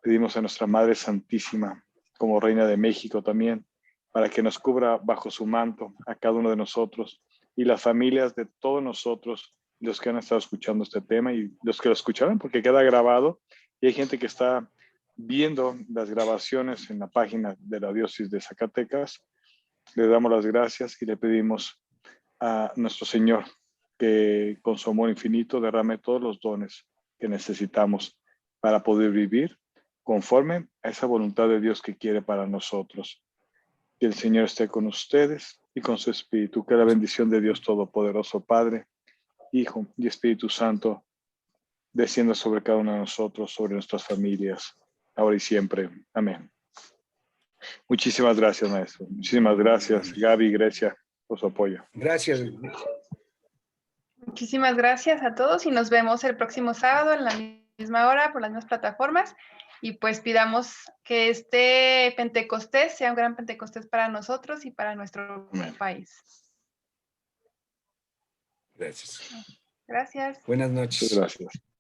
pedimos a nuestra Madre Santísima, como Reina de México también, para que nos cubra bajo su manto a cada uno de nosotros y las familias de todos nosotros los que han estado escuchando este tema y los que lo escucharon, porque queda grabado y hay gente que está viendo las grabaciones en la página de la Diócesis de Zacatecas. Le damos las gracias y le pedimos a nuestro Señor que con su amor infinito derrame todos los dones que necesitamos para poder vivir conforme a esa voluntad de Dios que quiere para nosotros. Que el Señor esté con ustedes y con su Espíritu. Que la bendición de Dios Todopoderoso, Padre, Hijo y Espíritu Santo, descienda sobre cada uno de nosotros, sobre nuestras familias, ahora y siempre. Amén. Muchísimas gracias, maestro. Muchísimas gracias, Gaby y Grecia, por su apoyo. Gracias. Muchísimas gracias a todos y nos vemos el próximo sábado en la misma hora por las mismas plataformas. Y pues pidamos que este Pentecostés sea un gran Pentecostés para nosotros y para nuestro país. Gracias. Gracias. Buenas noches. Muchas gracias.